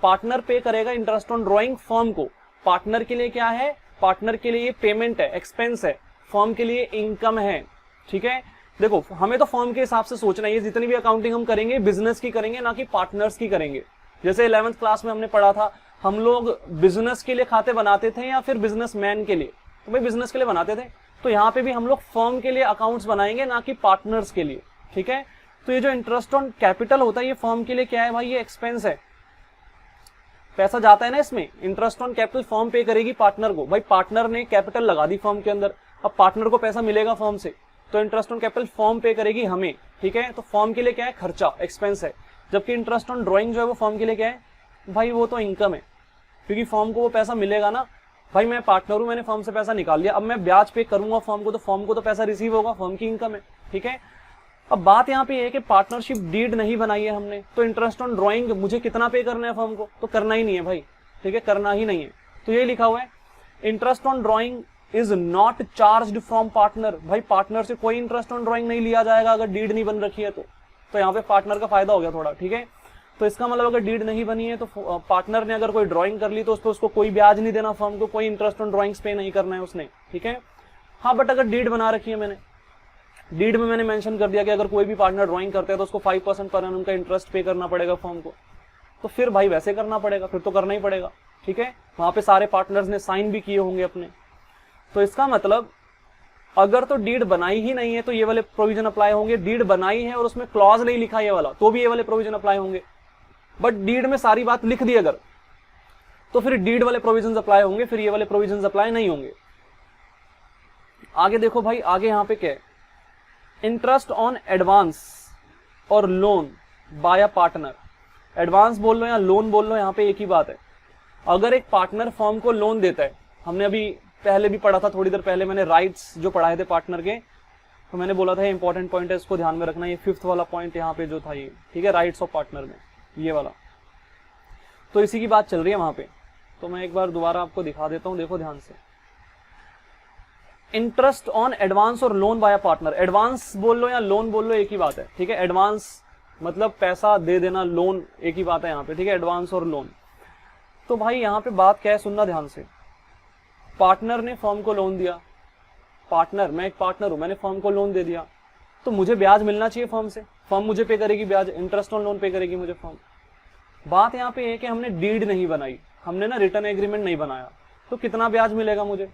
पार्टनर पे करेगा इंटरेस्ट ऑन ड्रॉइंग फर्म को। पार्टनर के लिए क्या है? पार्टनर के लिए पेमेंट है, एक्सपेंस है, फर्म के लिए इनकम है। ठीक है, देखो हमें तो फर्म के हिसाब से सोचना है, जितनी भी अकाउंटिंग हम करेंगे बिजनेस की करेंगे, ना कि पार्टनर्स की करेंगे। जैसे 11th क्लास में हमने पढ़ा था, हम लोग बिजनेस के लिए खाते बनाते थे या फिर बिजनेसमैन के लिए, तो भाई बिजनेस के लिए बनाते थे। तो यहाँ पे भी हम लोग फर्म के लिए अकाउंट्स बनाएंगे, ना कि पार्टनर्स के लिए। ठीक है, तो ये जो इंटरेस्ट ऑन कैपिटल होता है ये फर्म के लिए क्या है भाई? ये एक्सपेंस है, पैसा जाता है ना इसमें। इंटरेस्ट ऑन कैपिटल फर्म पे करेगी पार्टनर को। भाई पार्टनर ने कैपिटल लगा दी फर्म के अंदर, अब पार्टनर को पैसा मिलेगा फर्म से, तो इंटरेस्ट ऑन कैपिटल फर्म पे करेगी हमें। ठीक है, तो फर्म के लिए क्या है? खर्चा, एक्सपेंस है। जबकि इंटरेस्ट ऑन ड्रॉइंग जो है वो फर्म के लिए क्या है भाई? वो तो इनकम है, क्योंकि फर्म को वो पैसा मिलेगा ना। भाई मैं पार्टनर हूं, मैंने फर्म से पैसा निकाल लिया, अब मैं ब्याज पे करूंगा फर्म को, तो फर्म को तो पैसा रिसीव होगा, फर्म की इनकम है। ठीक है, अब बात यहाँ पे है कि पार्टनरशिप डीड नहीं बनाई है हमने, तो इंटरेस्ट ऑन ड्रॉइंग मुझे कितना पे करना है फर्म को? तो करना ही नहीं है भाई। ठीक है, करना ही नहीं है। तो ये लिखा हुआ है interest on drawing is not charged from partner. भाई पार्टनर से कोई इंटरेस्ट ऑन ड्रॉइंग नहीं लिया जाएगा अगर डीड नहीं बन रखी है तो यहाँ पे पार्टनर का फायदा हो गया थोड़ा। ठीक है, तो इसका मतलब अगर डीड नहीं बनी है तो पार्टनर ने अगर कोई ड्रॉइंग कर ली तो उसको कोई ब्याज नहीं देना फर्म को, कोई इंटरेस्ट ऑन ड्रॉइंग्स पे नहीं करना है उसने। ठीक है, हाँ बट अगर डीड बना रखी है मैंने, डीड में मैंने मेंशन कर दिया कि अगर कोई भी पार्टनर ड्राइंग करते हैं तो उसको 5% पर एनम का इंटरेस्ट पे करना पड़ेगा फर्म को, तो फिर भाई वैसे करना पड़ेगा, फिर तो करना ही पड़ेगा। ठीक है, वहां पे सारे पार्टनर्स ने साइन भी किए होंगे अपने। तो इसका मतलब अगर तो डीड बनाई ही नहीं है तो ये वाले प्रोविजन अप्लाई होंगे, डीड बनाई है और उसमें क्लॉज नहीं लिखा ये वाला तो भी ये वाले प्रोविजन अप्लाई होंगे। बट डीड में सारी बात लिख दी अगर, तो फिर डीड वाले प्रोविजन अप्लाई होंगे, फिर ये वाले प्रोविजन अप्लाई नहीं होंगे। आगे देखो भाई, आगे यहाँ पे क्या है? इंटरेस्ट ऑन एडवांस और loan by a partner. Advance बोल लो या लोन बोल लो, यहाँ पे एक ही बात है। अगर एक पार्टनर फर्म को लोन देता है, हमने अभी पहले भी पढ़ा था, थोड़ी देर पहले मैंने राइट्स जो पढ़ाए थे पार्टनर के, तो मैंने बोला था ये इंपॉर्टेंट पॉइंट है, इसको ध्यान में रखना। ये 5th वाला पॉइंट यहाँ पे जो था ये, ठीक है, राइट्स ऑफ पार्टनर में ये वाला, तो इसी की बात चल रही है वहां पे। तो मैं एक बार दोबारा आपको दिखा देता हूँ, देखो ध्यान से। इंटरेस्ट ऑन एडवांस और लोन बाय पार्टनर, एडवांस बोल लो या लोन बोल लो एक ही बात है। ठीक है, एडवांस मतलब पैसा दे देना, लोन एक ही बात है यहाँ पे। ठीक है, एडवांस और लोन। तो भाई यहाँ पे बात क्या है, सुनना ध्यान से। पार्टनर ने फर्म को लोन दिया, पार्टनर, मैं एक पार्टनर हूं, मैंने फर्म को लोन दे दिया, तो मुझे ब्याज मिलना चाहिए फर्म से, फर्म मुझे पे करेगी ब्याज, इंटरेस्ट ऑन लोन पे करेगी मुझे फर्म। बात यहाँ पे है कि हमने डीड नहीं बनाई, हमने ना रिटर्न एग्रीमेंट नहीं बनाया, तो कितना ब्याज मिलेगा मुझे?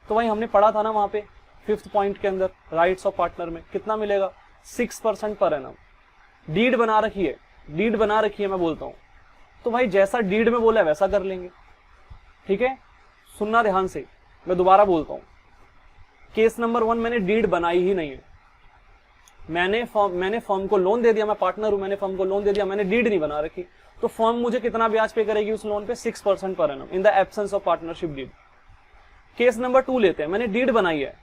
तो भाई हमने पढ़ा था ना वहां पे 5th पॉइंट के अंदर राइट्स ऑफ पार्टनर में, कितना मिलेगा? 6% पर एनम। डीड बना रखी है, डीड बना रखी है मैं बोलता हूँ, तो भाई जैसा डीड में बोला है वैसा कर लेंगे। ठीक है, सुनना ध्यान से, मैं दोबारा बोलता हूँ। केस नंबर 1, मैंने डीड बनाई ही नहीं है, मैंने फर्म को लोन दे दिया, मैं पार्टनर हूं, मैंने फर्म को लोन दे दिया, मैंने डीड नहीं बना रखी, तो फर्म मुझे कितना ब्याज पे करेगी उस लोन पे? 6% per annum in the absence of partnership deed. Case number 2 लेते हैं, मैंने डीड बनाई है,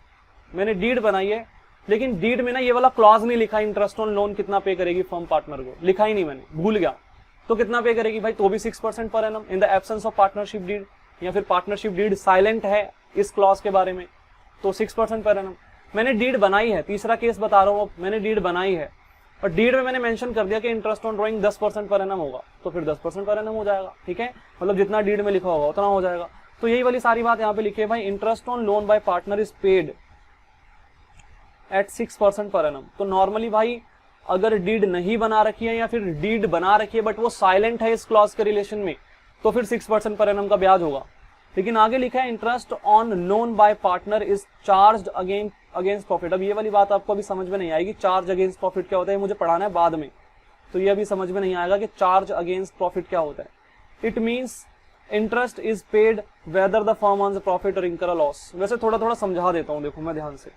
मैंने डीड बनाई है लेकिन डीड में ना ये वाला क्लॉज नहीं लिखा, इंटरेस्ट ऑन लोन कितना पे करेगी फर्म पार्टनर को, लिखा ही नहीं मैंने, भूल गया। तो कितना पे करेगी भाई, तो भी 6% per annum in the absence of partnership deed, या फिर पार्टनरशिप डीड साइलेंट है इस क्लॉज के बारे में, तो 6% पर एनम। मैंने डीड बनाई है, तीसरा केस बता रहा हूँ, मैंने डीड बनाई है और डीड में मैंने मेंशन कर दिया कि interest on drawing 10% per annum होगा, तो फिर 10% पर एनम हो जाएगा, ठीक है, मतलब जितना डीड में लिखा होगा उतना हो जाएगा। तो यही वाली सारी बात यहाँ पे लिखी है भाई, interest on loan by partner is paid at 6% per annum. तो नॉर्मली भाई अगर डीड नहीं बना रखी है या फिर डीड बना रखी है बट वो साइलेंट है इस क्लॉज के रिलेशन में, तो फिर 6% पर एनम का ब्याज होगा। लेकिन आगे लिखा है interest on loan by partner is charged against profit. अब ये वाली बात आपको अभी समझ में नहीं आएगी, चार्ज अगेंस्ट प्रॉफिट क्या होता है, मुझे पढ़ाना है बाद में, तो ये अभी समझ में नहीं आएगा कि चार्ज अगेंस्ट प्रॉफिट क्या होता है। It means interest is paid whether the firm earns profit और इनकर अ लॉस। वैसे थोड़ा थोड़ा समझा देता हूँ, देखो मैं ध्यान से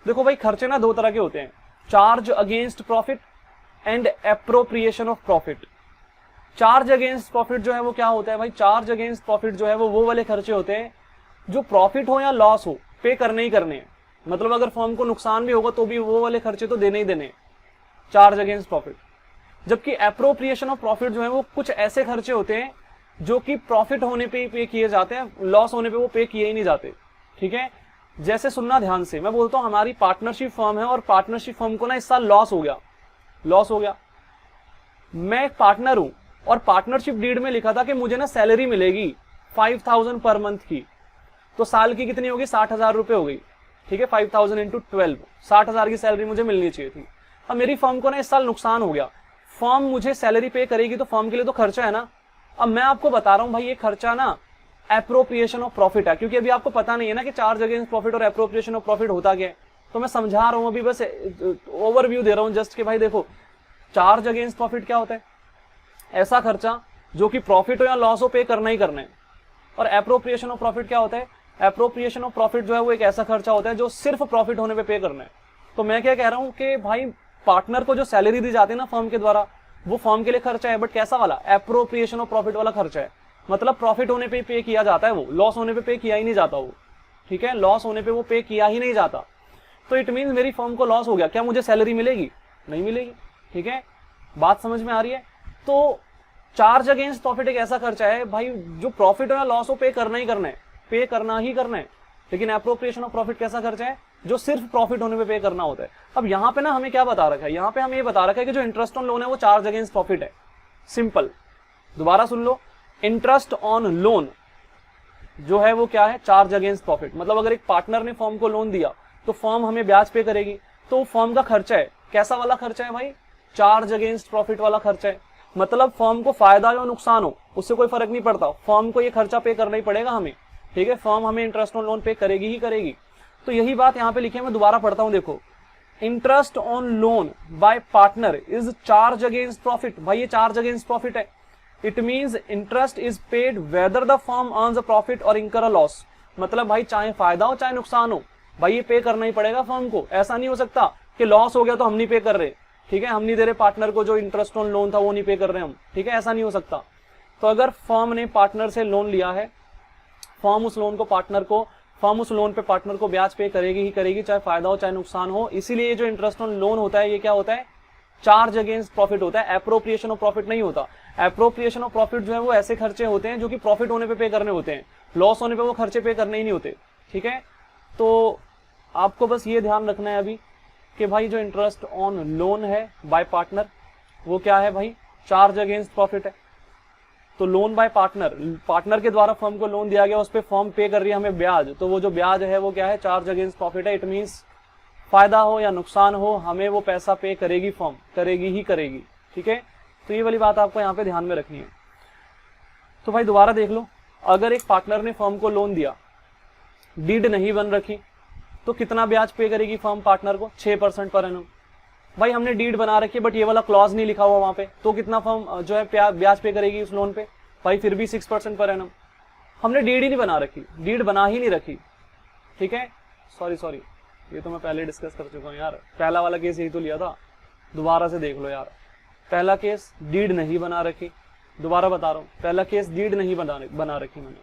देखो भाई, खर्चे ना दो तरह के होते हैं, charge against profit and appropriation of profit. Charge against profit जो है वो क्या होता है भाई, चार्ज अगेंस्ट प्रॉफिट जो है वो वाले खर्चे होते हैं जो प्रॉफिट हो या लॉस हो पे करने ही करने हैं, मतलब अगर फर्म को नुकसान भी होगा तो भी वो वाले खर्चे तो देने ही देने हैं, चार्ज अगेंस्ट प्रॉफिट। जबकि एप्रोप्रिएशन ऑफ प्रॉफिट जो है वो कुछ ऐसे खर्चे होते हैं जो कि प्रॉफिट होने पे ही पे किए जाते हैं, लॉस होने पे वो पे किए ही नहीं जाते, ठीक है। जैसे सुनना ध्यान से, मैं बोलता हूं हमारी पार्टनरशिप फर्म है और पार्टनरशिप फर्म को ना इस साल लॉस हो गया, मैं एक पार्टनर हूं और पार्टनरशिप डीड में लिखा था कि मुझे ना सैलरी मिलेगी 5000 पर मंथ की, तो साल की कितनी होगी, 60,000 रुपए हो गई, ठीक है, 5000 इंटू 12, 60,000 की सैलरी मुझे मिलनी चाहिए थी। अब मेरी फर्म को ना इस साल नुकसान हो गया, फर्म मुझे सैलरी पे करेगी तो फर्म के लिए तो खर्चा है ना। अब मैं आपको बता रहा हूं भाई ये खर्चा ना एप्रोप्रिएशन ऑफ प्रॉफिट है, क्योंकि अभी आपको पता नहीं है ना कि चार्ज अगेंस्ट प्रॉफिट और एप्रोप्रिएशन ऑफ प्रॉफिट होता क्या है, तो मैं समझा रहा हूं अभी, बस ओवरव्यू दे रहा हूं जस्ट कि भाई देखो चार्ज अगेंस्ट प्रॉफिट क्या होता है, ऐसा खर्चा जो कि प्रॉफिट हो या लॉस हो पे करना ही करना है। और एप्रोप्रिएशन ऑफ प्रॉफिट क्या होता है, एप्रोप्रिएशन ऑफ प्रॉफिट जो है वो एक ऐसा खर्चा होता है जो सिर्फ प्रॉफिट होने पे करना है। तो मैं क्या कह रहा हूं कि भाई पार्टनर को जो सैलरी दी जाती है ना फर्म के द्वारा, वो फर्म के लिए खर्चा है, बट कैसा वाला, एप्रोप्रिएशन ऑफ प्रॉफिट वाला खर्चा है, मतलब प्रॉफिट होने पे पे किया जाता है, वो लॉस होने पे किया ही नहीं जाता वो, ठीक है, लॉस होने पे वो पे किया ही नहीं जाता। तो इट मीन मेरी फर्म को लॉस हो गया, क्या मुझे सैलरी मिलेगी, नहीं मिलेगी, ठीक है, बात समझ में आ रही है। तो चार्ज अगेंस्ट प्रॉफिट एक ऐसा खर्चा है भाई जो प्रॉफिट हो या लॉस हो पे करना ही करना है, पे करना ही करना है। लेकिन एप्रोप्रिएशन ऑफ प्रॉफिट कैसा खर्चा है जो सिर्फ प्रॉफिट होने पे करना होता है। अब यहाँ पे ना हमें क्या बता रखा है, यहाँ पे हमें ये बता रखा है कि जो इंटरेस्ट ऑन लोन है वो चार्ज अगेंस्ट प्रॉफिट है, सिंपल, दोबारा सुन लो, इंटरेस्ट ऑन लोन जो है वो क्या है, चार्ज अगेंस्ट प्रॉफिट। मतलब अगर एक पार्टनर ने फर्म को लोन दिया तो फर्म हमें ब्याज पे करेगी, तो फर्म का खर्चा है, कैसा वाला खर्चा है भाई, चार्ज अगेंस्ट प्रॉफिट वाला खर्चा है। मतलब फर्म को फायदा हो या नुकसान हो उससे कोई फर्क नहीं पड़ता, फर्म को ये खर्चा पे करना ही पड़ेगा हमें, ठीक है, फर्म हमें इंटरेस्ट ऑन लोन पे करेगी ही करेगी। तो यही बात यहाँ पे लिखी है, मैं दोबारा पढ़ता हूं, देखो, interest on loan by partner is charge against profit. भाई ये चार्ज अगेंस्ट प्रॉफिट है, it means interest is paid whether the firm earns a profit और इनकर अ लॉस। मतलब भाई चाहे फायदा हो चाहे नुकसान हो, भाई ये पे करना ही पड़ेगा फर्म को। ऐसा नहीं हो सकता कि लॉस हो गया तो हम नहीं पे कर रहे, ठीक है, हम नहीं दे रहे पार्टनर को जो इंटरेस्ट ऑन लोन था वो नहीं पे कर रहे हम, ठीक है, ऐसा नहीं हो सकता। तो अगर फर्म ने पार्टनर से लोन लिया है, फर्म उस लोन पे पार्टनर को ब्याज पे करेगी ही करेगी, चाहे फायदा हो चाहे नुकसान हो। इसीलिए जो इंटरेस्ट ऑन लोन होता है ये क्या होता है, चार्ज अगेंस्ट प्रॉफिट होता है, एप्रोप्रिएशन ऑफ प्रॉफिट नहीं होता। एप्रोप्रिएशन ऑफ प्रॉफिट जो है वो ऐसे खर्चे होते हैं जो कि प्रॉफिट होने पे करने होते हैं, लॉस होने पे वो खर्चे पे करने ही नहीं होते, ठीक है। तो आपको बस ये ध्यान रखना है अभी कि भाई जो इंटरेस्ट ऑन लोन है बाय पार्टनर वो क्या है भाई, चार्ज अगेंस्ट प्रॉफिट है। तो लोन बाय पार्टनर के द्वारा फर्म को लोन दिया गया, उस पर फर्म पे कर रही है हमें ब्याज, तो वो जो ब्याज है वो क्या है, चार्ज अगेंस्ट प्रॉफिट है। इट मींस फायदा हो या नुकसान हो हमें वो पैसा पे करेगी फर्म, करेगी ही करेगी, ठीक है। तो ये वाली बात आपको यहाँ पे ध्यान में रखनी है। तो भाई दोबारा देख लो, अगर एक पार्टनर ने फर्म को लोन दिया, डीड नहीं बन रखी, तो कितना ब्याज पे करेगी फर्म पार्टनर को, 6% पर एनम। भाई हमने डीड बना रखी है बट ये वाला क्लॉज नहीं लिखा हुआ वहां पे, तो कितना फर्म जो है ब्याज पे करेगी उस लोन पे, भाई फिर भी 6% पर एनम। हमने डीड ही नहीं बना रखी, डीड बना ही नहीं रखी, ठीक है, सॉरी ये तो मैं पहले डिस्कस कर चुका हूँ यार, पहला वाला केस यही तो लिया था, दोबारा से देख लो यार। पहला केस डीड नहीं बना रखी, दोबारा बता रहा हूँ, पहला केस डीड नहीं बना रखी मैंने,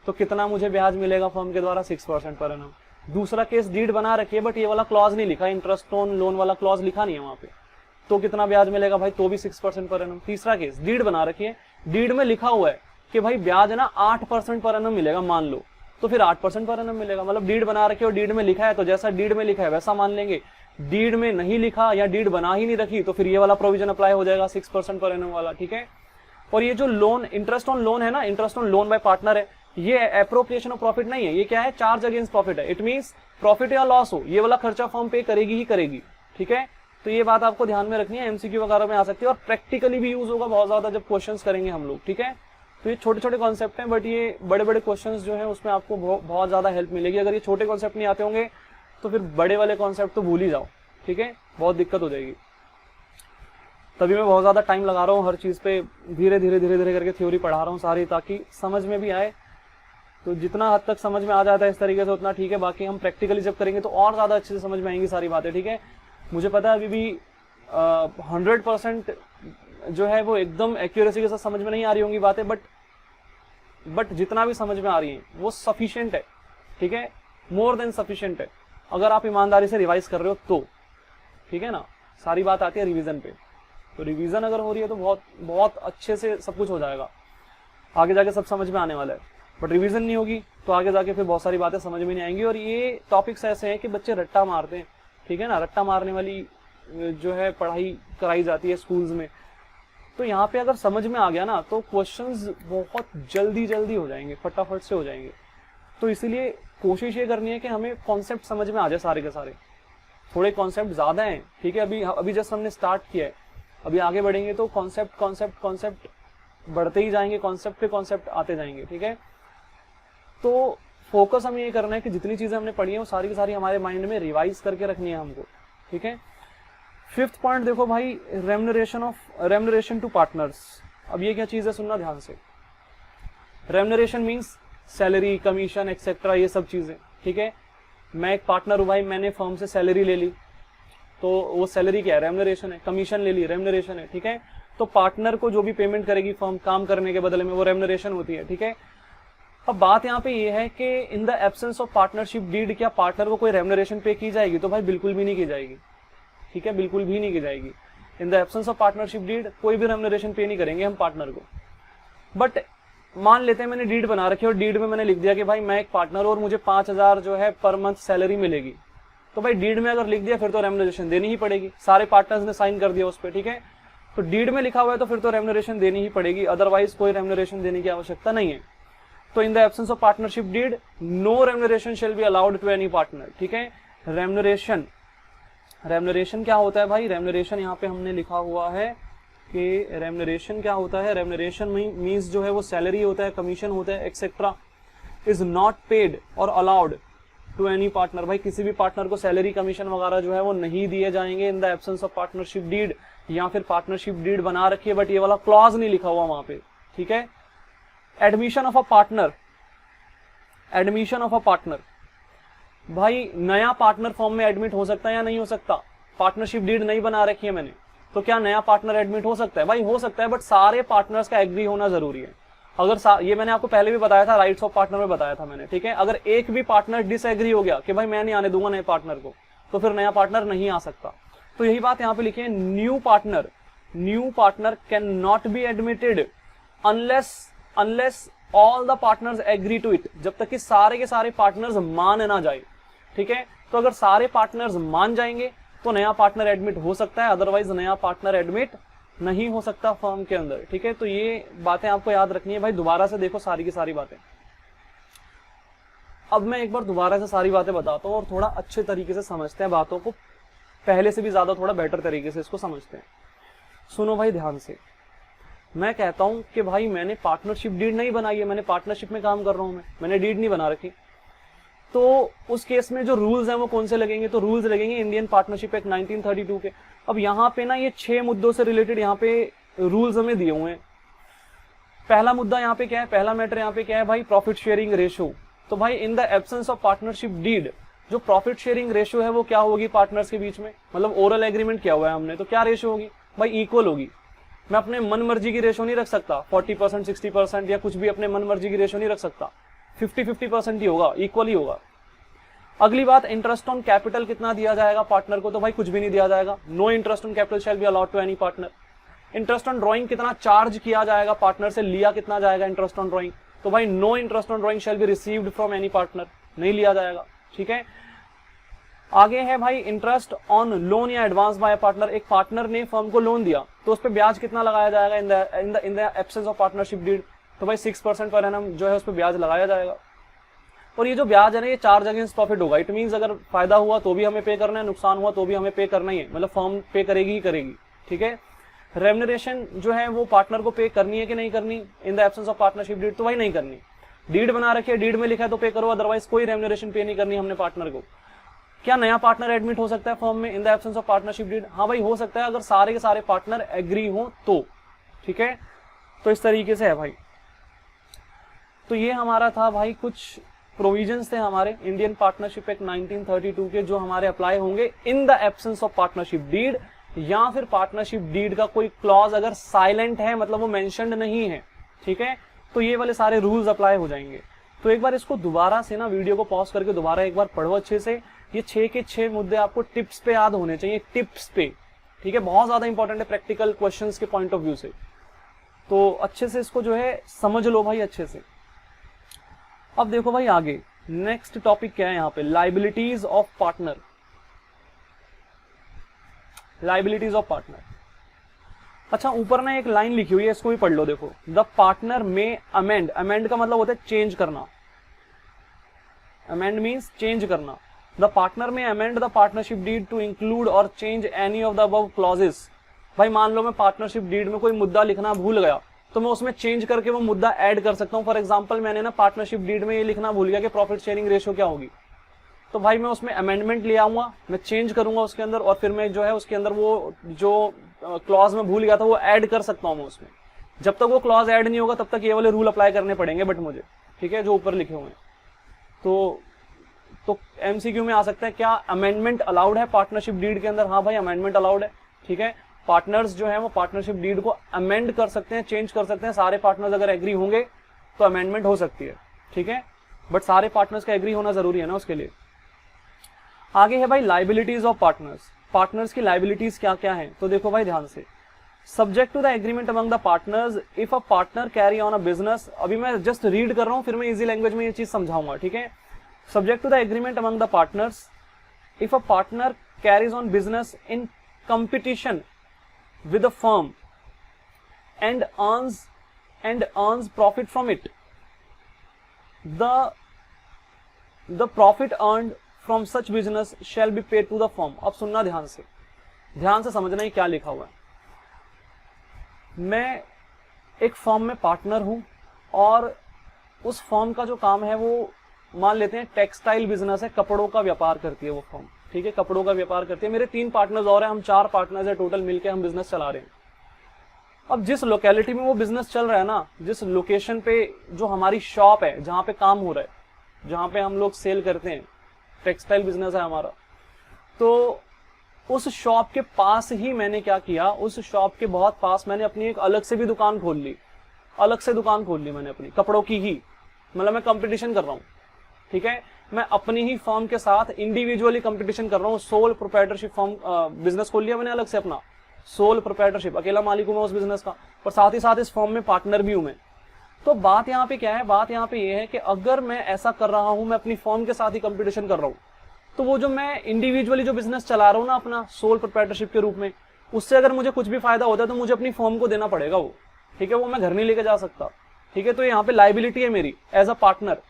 तो कितना मुझे ब्याज मिलेगा फर्म के द्वारा, 6% पर एनम। दूसरा केस डीड बना रखी है बट ये वाला क्लॉज नहीं लिखा, इंटरेस्ट ऑन लोन वाला क्लॉज लिखा नहीं है वहां पे, तो कितना ब्याज मिलेगा भाई, तो भी 6% पर एनम। तीसरा केस डीड बना रखी है, डीड में लिखा हुआ है कि भाई ब्याज ना 8% पर एनम मिलेगा मान लो, तो फिर 8% पर एनम मिलेगा। मतलब डीड बना रखी है और डीड में लिखा है तो जैसा डीड में लिखा है वैसा मान लेंगे। डीड में नहीं लिखा या डीड बना ही नहीं रखी तो फिर ये वाला प्रोविजन अप्लाई हो जाएगा 6% पर एनम वाला, ठीक है। और ये जो लोन इंटरेस्ट ऑन लोन है ना, interest on loan by partner है, ये एप्रोप्रिएशन ऑफ प्रॉफिट नहीं है, ये क्या है, चार्ज अगेंस्ट प्रॉफिट है। इट मींस प्रॉफिट या लॉस हो, ये वाला खर्चा फर्म पे करेगी ही करेगी, ठीक है। तो ये बात आपको ध्यान में रखनी है, एमसीक्यू वगैरह में आ सकती है और प्रैक्टिकली भी यूज होगा बहुत ज्यादा जब क्वेश्चंस करेंगे हम लोग, ठीक है। तो ये छोटे छोटे कॉन्सेप्ट हैं बट ये बड़े बड़े क्वेश्चंस जो है उसमें आपको बहुत ज्यादा हेल्प मिलेगी। अगर ये छोटे कॉन्सेप्ट नहीं आते होंगे तो फिर बड़े वाले कॉन्सेप्ट तो भूल ही जाओ, ठीक है, बहुत दिक्कत हो जाएगी। तभी मैं बहुत ज्यादा टाइम लगा रहा हूँ हर चीज पे, धीरे धीरे धीरे धीरे करके थ्योरी पढ़ा रहा हूँ सारी, ताकि समझ में भी आए। तो जितना हद तक समझ में आ जाता है इस तरीके से उतना ठीक है, बाकी हम प्रैक्टिकली जब करेंगे तो और ज्यादा अच्छे से समझ में आएंगी सारी बातें, ठीक है। मुझे पता है अभी भी 100% जो है वो एकदम एक्यूरेसी के साथ समझ में नहीं आ रही होंगी बातें, बट जितना भी समझ में आ रही है वो सफिशिएंट है, ठीक है, मोर देन सफिशिएंट है, अगर आप ईमानदारी से रिवाइज कर रहे हो तो, ठीक है ना। सारी बात आती है रिवीजन पे, तो रिवीजन अगर हो रही है तो बहुत बहुत अच्छे से सब कुछ हो जाएगा, आगे जाके सब समझ में आने वाला है। बट रिवीजन नहीं होगी तो आगे जाके फिर बहुत सारी बातें समझ में नहीं आएंगी। और ये टॉपिक्स ऐसे हैं कि बच्चे रट्टा मारते हैं, ठीक है ना, रट्टा मारने वाली जो है पढ़ाई कराई जाती है स्कूल्स में। तो यहाँ पे अगर समझ में आ गया ना तो क्वेश्चंस बहुत जल्दी जल्दी हो जाएंगे, फटाफट से हो जाएंगे। तो इसीलिए कोशिश ये करनी है कि हमें कॉन्सेप्ट समझ में आ जाए सारे के सारे। थोड़े कॉन्सेप्ट ज्यादा हैं, ठीक है, अभी जस्ट हमने स्टार्ट किया है, अभी आगे बढ़ेंगे तो कॉन्सेप्ट बढ़ते ही जाएंगे, कॉन्सेप्ट पे कॉन्सेप्ट आते जाएंगे, ठीक है। तो फोकस हमें ये करना है कि जितनी चीजें हमने पढ़ी है वो सारी की सारी हमारे माइंड में रिवाइज करके रखनी है हमको, ठीक है। 5th पॉइंट देखो भाई, रेम्युनरेशन टू पार्टनर्स। अब ये क्या चीज है, सुनना ध्यान से। Remuneration means salary, commission etcetera, ये सब चीजें, ठीक है। मैं एक पार्टनर हूं भाई, मैंने फर्म से सैलरी ले ली तो वो सैलरी क्या है, रेम्युनरेशन है। कमीशन ले ली, रेम्युनरेशन है, ठीक है। तो पार्टनर को जो भी पेमेंट करेगी फर्म काम करने के बदले में वो रेम्युनरेशन होती है, ठीक है। अब बात यहाँ पे ये है कि in the absence of partnership deed क्या पार्टनर को कोई रेम्युनरेशन पे की जाएगी, तो भाई बिल्कुल भी नहीं की जाएगी, ठीक है, बिल्कुल भी नहीं की जाएगी। In the absence of partnership deed कोई भी रेम्युनरेशन पे नहीं करेंगे हम पार्टनर को। बट मान लेते हैं मैंने डीड बना रखी और डीड में मैंने लिख दिया कि भाई मैं एक पार्टनर और मुझे 5000 जो है पर मंथ सैलरी मिलेगी, तो भाई डीड में अगर लिख दिया फिर तो रेम्युनरेशन देनी ही पड़ेगी, सारे पार्टनर्स ने साइन कर दिया उस पर, ठीक है। तो डीड में लिखा हुआ है तो फिर तो रेम्युनरेशन देनी ही पड़ेगी, अदरवाइज कोई रेम्युनरेशन देने की आवश्यकता नहीं है। तो in the absence of partnership deed no remuneration shall be allowed to any partner, ठीक है। रेम्युनरेशन क्या होता है भाई, रेम्युनरेशन यहाँ पे हमने लिखा हुआ है कि रेम्युनरेशन क्या होता है, रेम्युनरेशन मींस जो है वो सैलरी होता है, कमीशन होता है एक्सेट्रा, इज नॉट पेड और अलाउड टू एनी पार्टनर। भाई किसी भी पार्टनर को सैलरी कमीशन वगैरह जो है वो नहीं दिए जाएंगे in the absence of partnership deed, या फिर पार्टनरशिप डीड बना रखी है बट ये वाला क्लॉज नहीं लिखा हुआ वहां पे, ठीक है। Admission of a partner, admission of a partner, भाई नया पार्टनर फॉर्म में एडमिट हो सकता है या नहीं हो सकता। पार्टनरशिप डीड नहीं बना रखी है मैंने तो क्या नया पार्टनर एडमिट हो सकता है, भाई हो सकता है, बट सारे पार्टनर्स का एग्री होना जरूरी है। अगर ये मैंने आपको पहले भी बताया था, राइट्स ऑफ पार्टनर में बताया था मैंने, ठीक है। अगर एक भी पार्टनर डिसएग्री हो गया कि भाई मैं नहीं आने दूंगा नए पार्टनर को, तो फिर नया पार्टनर नहीं आ सकता। तो यही बात यहाँ पे लिखी है, new partner can not be admitted unless all the partners agree to it, जब तक कि सारे के सारे पार्टनर्स मान ना जाए, ठीक है। तो अगर सारे पार्टनर्स मान जाएंगे तो नया पार्टनर एडमिट हो सकता है, अदरवाइज नया पार्टनर एडमिट नहीं हो सकता फर्म के अंदर, ठीक है। तो ये बातें आपको याद रखनी है भाई, दोबारा से देखो सारी की सारी बातें। अब मैं एक बार दोबारा से सारी बातें बताता हूँ और थोड़ा अच्छे तरीके से समझते हैं बातों को, पहले से भी ज्यादा थोड़ा बेटर तरीके से इसको समझते हैं। सुनो भाई ध्यान से, मैं कहता हूं कि भाई मैंने पार्टनरशिप डीड नहीं बनाई है, मैंने पार्टनरशिप में काम कर रहा हूं, मैंने डीड नहीं बना रखी, तो उस केस में जो रूल्स हैं वो कौन से लगेंगे, तो रूल्स लगेंगे इंडियन पार्टनरशिप एक्ट 1932 के। अब यहाँ पे ना ये 6 मुद्दों से रिलेटेड यहाँ पे रूल्स हमें दिए हुए हैं। पहला मुद्दा यहाँ पे क्या है, पहला मैटर यहाँ पे क्या है भाई, प्रॉफिट शेयरिंग रेशियो। तो भाई in the absence of partnership deed जो प्रॉफिट शेयरिंग रेशियो है वो क्या होगी पार्टनर्स के बीच में, मतलब ओरल एग्रीमेंट किया हुआ है हमने, तो क्या रेशियो होगी भाई, इक्वल होगी। मैं अपने मन मर्जी की रेशियो नहीं रख सकता, 40% 60% या कुछ भी अपने मन मर्जी की रेशियो नहीं रख सकता, 50-50% ही होगा, इक्वल ही होगा। अगली बात, इंटरेस्ट ऑन कैपिटल कितना दिया जाएगा पार्टनर को, तो भाई कुछ भी नहीं दिया जाएगा, no interest on capital shall be allowed to any partner. Interest on drawing कितना चार्ज किया जाएगा पार्टनर से, लिया कितना जाएगा इंटरेस्ट ऑन ड्राइंग, तो भाई no interest on drawing shall be received from any partner, नहीं लिया जाएगा, ठीक है। आगे है भाई इंटरेस्ट ऑन लोन या एडवांस बाय पार्टनर, एक पार्टनर ने फर्म को लोन दिया तो उस पर ब्याज कितना लगाया जाएगा in the absence of partnership deed, तो भाई 6% पर एनम जो है उस पर ब्याज लगाया जाएगा। और ये जो ब्याज है ना, ये चार्ज अगेंस्ट प्रॉफिट होगा। इट मींस अगर फायदा हुआ तो भी हमें पे करना है, नुकसान हुआ तो भी हमें पे करना ही है, मतलब फर्म पे करेगी ही करेगी, ठीक है। रेम्यूनरेशन जो है वो पार्टनर को पे करनी है कि नहीं करनी in the absence of partnership deed, तो भाई नहीं करनी। डीड बना रखी है, डीड में लिखा है तो पे करो, अदरवाइज कोई रेम्यूनरेशन पे नहीं करनी हमने पार्टनर को। क्या नया पार्टनर एडमिट हो सकता है फर्म में in the absence of partnership deed? हाँ भाई हो सकता है, अगर सारे के सारे पार्टनर एग्री हो तो, ठीक है। तो इस तरीके से है भाई। तो ये हमारा था भाई, कुछ प्रोविजंस थे हमारे इंडियन पार्टनरशिप एक्ट 1932 के, जो हमारे अप्लाई होंगे in the absence of partnership deed, या फिर पार्टनरशिप डीड का कोई क्लॉज अगर साइलेंट है, मतलब वो मेंशन्ड नहीं है, ठीक है, तो ये वाले सारे रूल्स अप्लाई हो जाएंगे। तो एक बार इसको दोबारा से ना वीडियो को पॉज करके दोबारा एक बार पढ़ो अच्छे से। ये 6 के 6 मुद्दे आपको टिप्स पे याद होने चाहिए, टिप्स पे, ठीक है, बहुत ज्यादा इंपॉर्टेंट है प्रैक्टिकल क्वेश्चंस के पॉइंट ऑफ व्यू से। तो अच्छे से इसको जो है समझ लो भाई अच्छे से। अब देखो भाई आगे नेक्स्ट टॉपिक क्या है यहाँ पे, liabilities of partner. Liabilities of partner, अच्छा ऊपर ना एक लाइन लिखी हुई है, इसको भी पढ़ लो। देखो, the partner may amend, amend का मतलब होता है चेंज करना, अमेंड मीन्स चेंज करना। The partner may amend the partnership deed to include or change any of the above clauses. भाई मान लो मैं पार्टनरशिप डीड में कोई मुद्दा लिखना भूल गया, तो मैं उसमें चेंज करके वो मुद्दा ऐड कर सकता हूं। फॉर एग्जांपल मैंने ना पार्टनरशिप डीड में ये लिखना भूल गया कि प्रॉफिट शेयरिंग रेशियो क्या होगी, तो भाई मैं उसमें अमेंडमेंट ले आऊंगा, मैं चेंज करूंगा उसके अंदर, और फिर मैं जो है उसके अंदर वो जो क्लॉज में भूल गया था वो ऐड कर सकता हूं मैं उसमें। जब तक वो क्लॉज ऐड नहीं होगा तब तक ये वाले रूल अप्लाई करने पड़ेंगे बट मुझे, ठीक है, जो ऊपर लिखे हुए हैं। तो एमसीक्यू में आ सकता है, क्या अमेंडमेंट अलाउड है पार्टनरशिप डीड के अंदर? हाँ भाई अमेंडमेंट अलाउड है, ठीक है। पार्टनर्स जो है वो पार्टनरशिप डीड को अमेंड कर सकते हैं, चेंज कर सकते हैं। सारे पार्टनर्स अगर एग्री होंगे तो अमेंडमेंट हो सकती है, ठीक है, बट सारे पार्टनर्स का एग्री होना जरूरी है ना उसके लिए। आगे है भाई लाइबिलिटीज ऑफ पार्टनर्स। पार्टनर्स की लाइबिलिटीज क्या क्या है, तो देखो भाई ध्यान से। Subject to the agreement among the partners if a partner carry on a business, अभी मैं जस्ट रीड कर रहा हूं, फिर मैं इजी लैंग्वेज में ये चीज समझाऊंगा, ठीक है। Subject to the agreement among the partners if a partner carries on business in competition with a firm and earns profit from it, the profit earned from such business shall be paid to the firm। अब सुनना ध्यान से समझना ही क्या लिखा हुआ है। मैं एक फर्म में पार्टनर हूं और उस फर्म का जो काम है वो मान लेते हैं टेक्सटाइल बिजनेस है, कपड़ों का व्यापार करती है वो फर्म, ठीक है, कपड़ों का व्यापार करती है। मेरे 3 पार्टनर्स और हैं, हम 4 पार्टनर्स हैं टोटल, मिलके हम बिजनेस चला रहे हैं। अब जिस लोकेलिटी में वो बिजनेस चल रहा है ना, जिस लोकेशन पे जो हमारी शॉप है, जहां पे काम हो रहा है, जहां पे हम लोग सेल करते हैं, टेक्सटाइल बिजनेस है हमारा, तो उस शॉप के पास ही मैंने क्या किया, उस शॉप के बहुत पास मैंने अपनी एक अलग से भी दुकान खोल ली, अलग से दुकान खोल ली मैंने अपनी, कपड़ों की ही, मतलब मैं कंपटीशन कर रहा हूँ, ठीक है, मैं अपनी ही फर्म के साथ इंडिविजुअली कंपटीशन कर रहा हूँ। सोल प्रोप्राइटरशिप फर्म बिजनेस खोल लिया मैंने अलग से अपना, सोल प्रोप्राइटरशिप, अकेला मालिक हूं मैं उस बिजनेस का, और साथ ही साथ इस फर्म में पार्टनर भी हूं मैं। तो बात यहाँ पे क्या है, बात यहाँ पे ये है कि अगर मैं ऐसा कर रहा हूं, मैं अपनी फर्म के साथ ही कंपटीशन कर रहा हूँ, तो वो जो मैं इंडिविजुअली जो बिजनेस चला रहा हूँ ना अपना सोल प्रोप्राइटरशिप के रूप में, उससे अगर मुझे कुछ भी फायदा होता है तो मुझे अपनी फर्म को देना पड़ेगा वो, ठीक है, वो मैं घर नहीं लेके जा सकता, ठीक है। तो यहाँ पे लाइबिलिटी है मेरी एज अ पार्टनर।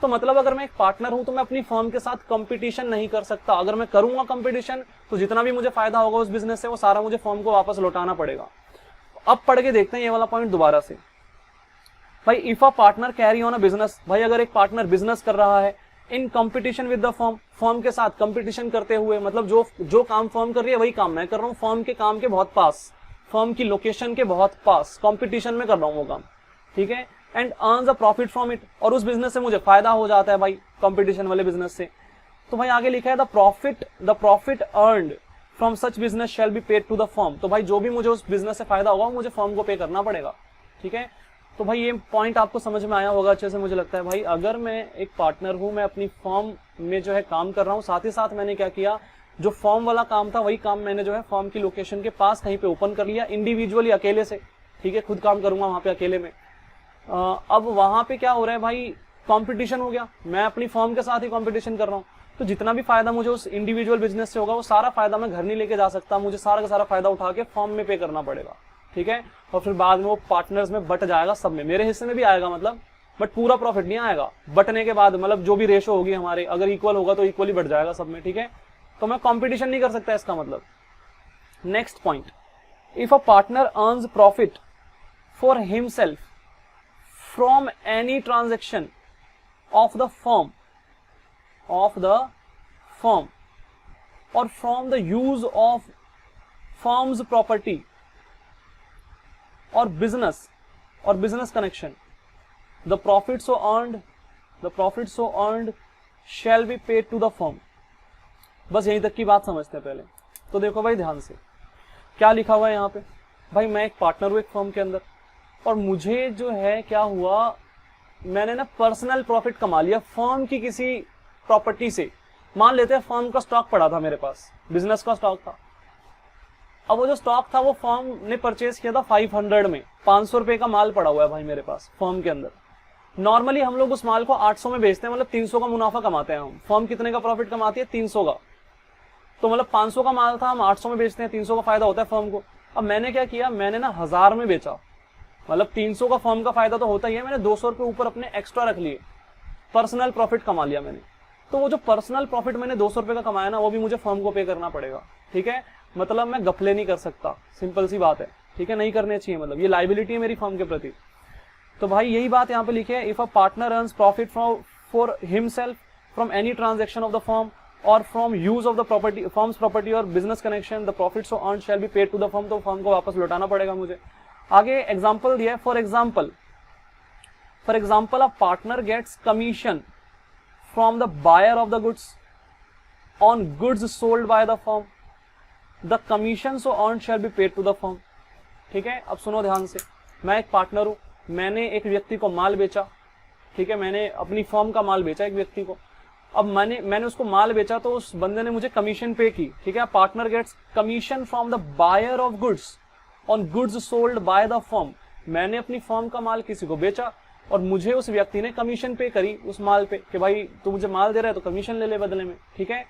तो मतलब अगर मैं एक पार्टनर हूं तो मैं अपनी फर्म के साथ कंपटीशन नहीं कर सकता। अगर मैं करूंगा कंपटीशन तो जितना भी मुझे फायदा होगा उस बिजनेस से वो सारा मुझे फर्म को वापस लौटाना पड़ेगा। अब पढ़ के देखते हैं ये वाला पॉइंट दोबारा से। भाई if a partner carry on a business, भाई अगर एक पार्टनर बिजनेस कर रहा है in competition with the firm, firm के साथ कंपटीशन करते हुए, मतलब जो काम फर्म कर रही है वही काम मैं कर रहा हूँ, फर्म के काम के बहुत पास, फर्म की लोकेशन के बहुत पास कंपटीशन में कर रहा हूँ वो काम, ठीक है, and earns a profit from it, और उस बिजनेस से मुझे फायदा हो जाता है भाई कंपटीशन वाले बिजनेस से। तो भाई आगे लिखा है the profit earned from such business shall be paid to the firm. तो भाई जो भी मुझे उस बिजनेस से फायदा होगा मुझे फर्म को पे करना पड़ेगा, ठीक है। तो भाई ये पॉइंट आपको समझ में आया होगा अच्छे से, मुझे लगता है। भाई अगर मैं एक पार्टनर हूं, मैं अपनी फर्म में जो है काम कर रहा हूं, साथ ही साथ मैंने क्या किया, जो फर्म वाला काम था वही काम मैंने जो है फर्म की लोकेशन के पास कहीं पे ओपन कर लिया, इंडिविजुअली अकेले से, ठीक है, खुद काम करूंगा वहां पे अकेले में। अब वहां पे क्या हो रहा है भाई, कंपटीशन हो गया, मैं अपनी फर्म के साथ ही कंपटीशन कर रहा हूँ, तो जितना भी फायदा मुझे उस इंडिविजुअल बिजनेस से होगा वो सारा फायदा मैं घर नहीं लेके जा सकता, मुझे सारा का सारा फायदा उठा के फर्म में पे करना पड़ेगा, ठीक है। और फिर बाद में वो पार्टनर्स में बट जाएगा, सब में, मेरे हिस्से में भी आएगा मतलब, बट पूरा प्रॉफिट नहीं आएगा। बटने के बाद मतलब जो भी रेशो होगी हमारे, अगर इक्वल होगा तो इक्वली बढ़ जाएगा सब में, ठीक है। तो मैं कंपटीशन नहीं कर सकता इसका मतलब। Next point, if a partner earns profit for himself from any transaction of the firm or from the use of firm's property or business connection, the profit so earned shall be paid to the firm। बस यहीं तक की बात समझते हैं पहले। तो देखो भाई ध्यान से क्या लिखा हुआ है यहाँ पे। भाई मैं एक पार्टनर हूँ एक फर्म के अंदर, और मुझे जो है क्या हुआ, मैंने ना पर्सनल प्रॉफिट कमा लिया फर्म की किसी प्रॉपर्टी से। मान लेते हैं फर्म का स्टॉक पड़ा था मेरे पास, बिजनेस का स्टॉक था। अब वो जो स्टॉक था वो फर्म ने परचेज किया था 500 में, 500 रुपए का माल पड़ा हुआ है भाई मेरे पास फर्म के अंदर। नॉर्मली हम लोग उस माल को 800 में बेचते हैं, मतलब 300 का मुनाफा कमाते हैं हम। फर्म कितने का प्रॉफिट कमाती है, 300 का। तो मतलब 500 का माल था, हम 800 में बेचते हैं, 300 का फायदा होता है फर्म को। अब मैंने क्या किया, मैंने ना 1000 में बेचा, मतलब 300 का फर्म का फायदा तो होता ही है, मैंने 200 रुपए ऊपर अपने एक्स्ट्रा रख लिए, पर्सनल प्रॉफिट कमा लिया मैंने। तो वो जो पर्सनल प्रॉफिट मैंने 200 रुपए का कमाया ना, वो भी मुझे फर्म को पे करना पड़ेगा, ठीक है। मतलब मैं गफले नहीं कर सकता, सिंपल सी बात है, ठीक है, नहीं करने चाहिए, मतलब ये लाइबिलिटी है मेरी फर्म के प्रति। तो भाई यही बात यहाँ पे लिखी है, if a partner earns profit for himself from any transaction of the firm or from use of the property, firm's property or business connection, the profit so earned shall be paid to the firm. तो firm को वापस लौटाना पड़ेगा मुझे। आगे example दिया है, for example a partner gets commission from the buyer of the goods on goods sold by the firm, the commission so earned shall be paid to the firm। ठीक है, अब सुनो ध्यान से। मैं एक पार्टनर हूं, मैंने एक व्यक्ति को माल बेचा, ठीक है, मैंने अपनी फर्म का माल बेचा एक व्यक्ति को। अब मैंने उसको माल बेचा तो उस बंदे ने मुझे कमीशन पे की, ठीक है। Partner gets commission from the buyer of goods on goods sold by the firm. मैंने अपनी फर्म का माल किसी को बेचा और मुझे उस व्यक्ति ने कमीशन पे करी उस माल पे, कि भाई तू मुझे माल दे रहा है तो कमीशन ले ले बदले में, ठीक है।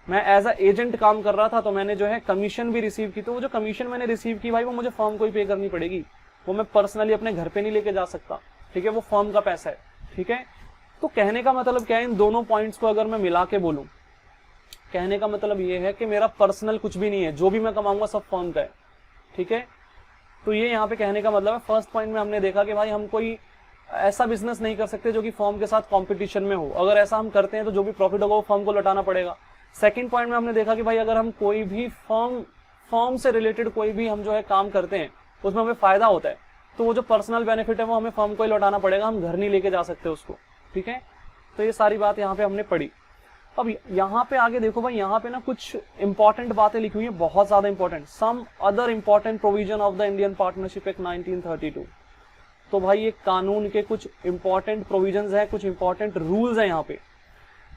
मैं एज अ एजेंट काम कर रहा था, तो मैंने जो है कमीशन भी रिसीव की। तो वो जो कमीशन मैंने रिसीव की भाई, वो मुझे फर्म को ही पे करनी पड़ेगी, वो मैं पर्सनली अपने घर पे नहीं लेके जा सकता, ठीक है, वो फर्म का पैसा है, ठीक है। तो कहने का मतलब क्या है, इन दोनों पॉइंट्स को अगर मैं मिला के बोलूं, कहने का मतलब ये है कि मेरा पर्सनल कुछ भी नहीं है, जो भी मैं कमाऊंगा सब फर्म का है, ठीक है। तो ये यहाँ पे कहने का मतलब है। फर्स्ट पॉइंट में हमने देखा कि भाई हम कोई ऐसा बिजनेस नहीं कर सकते जो कि फर्म के साथ कंपटीशन में हो। अगर ऐसा हम करते हैं तो जो भी प्रॉफिट होगा वो फर्म को लौटाना पड़ेगा। सेकंड पॉइंट में हमने देखा कि भाई अगर हम कोई भी फर्म से रिलेटेड कोई भी हम जो है काम करते हैं, उसमें हमें फायदा होता है, तो वो जो पर्सनल बेनिफिट है वो हमें फर्म को ही लौटाना पड़ेगा, हम घर नहीं लेके जा सकते उसको, ठीक है। तो ये सारी बात यहाँ पे हमने पढ़ी। अब यहाँ पे आगे देखो भाई, यहाँ पे ना कुछ इंपॉर्टेंट बातें लिखी हुई है, बहुत ज्यादा important. Some other important provision of the Indian partnership act 1932। तो भाई ये कानून के कुछ इंपॉर्टेंट प्रोविजंस हैं, कुछ इंपॉर्टेंट रूल्स हैं यहाँ पे।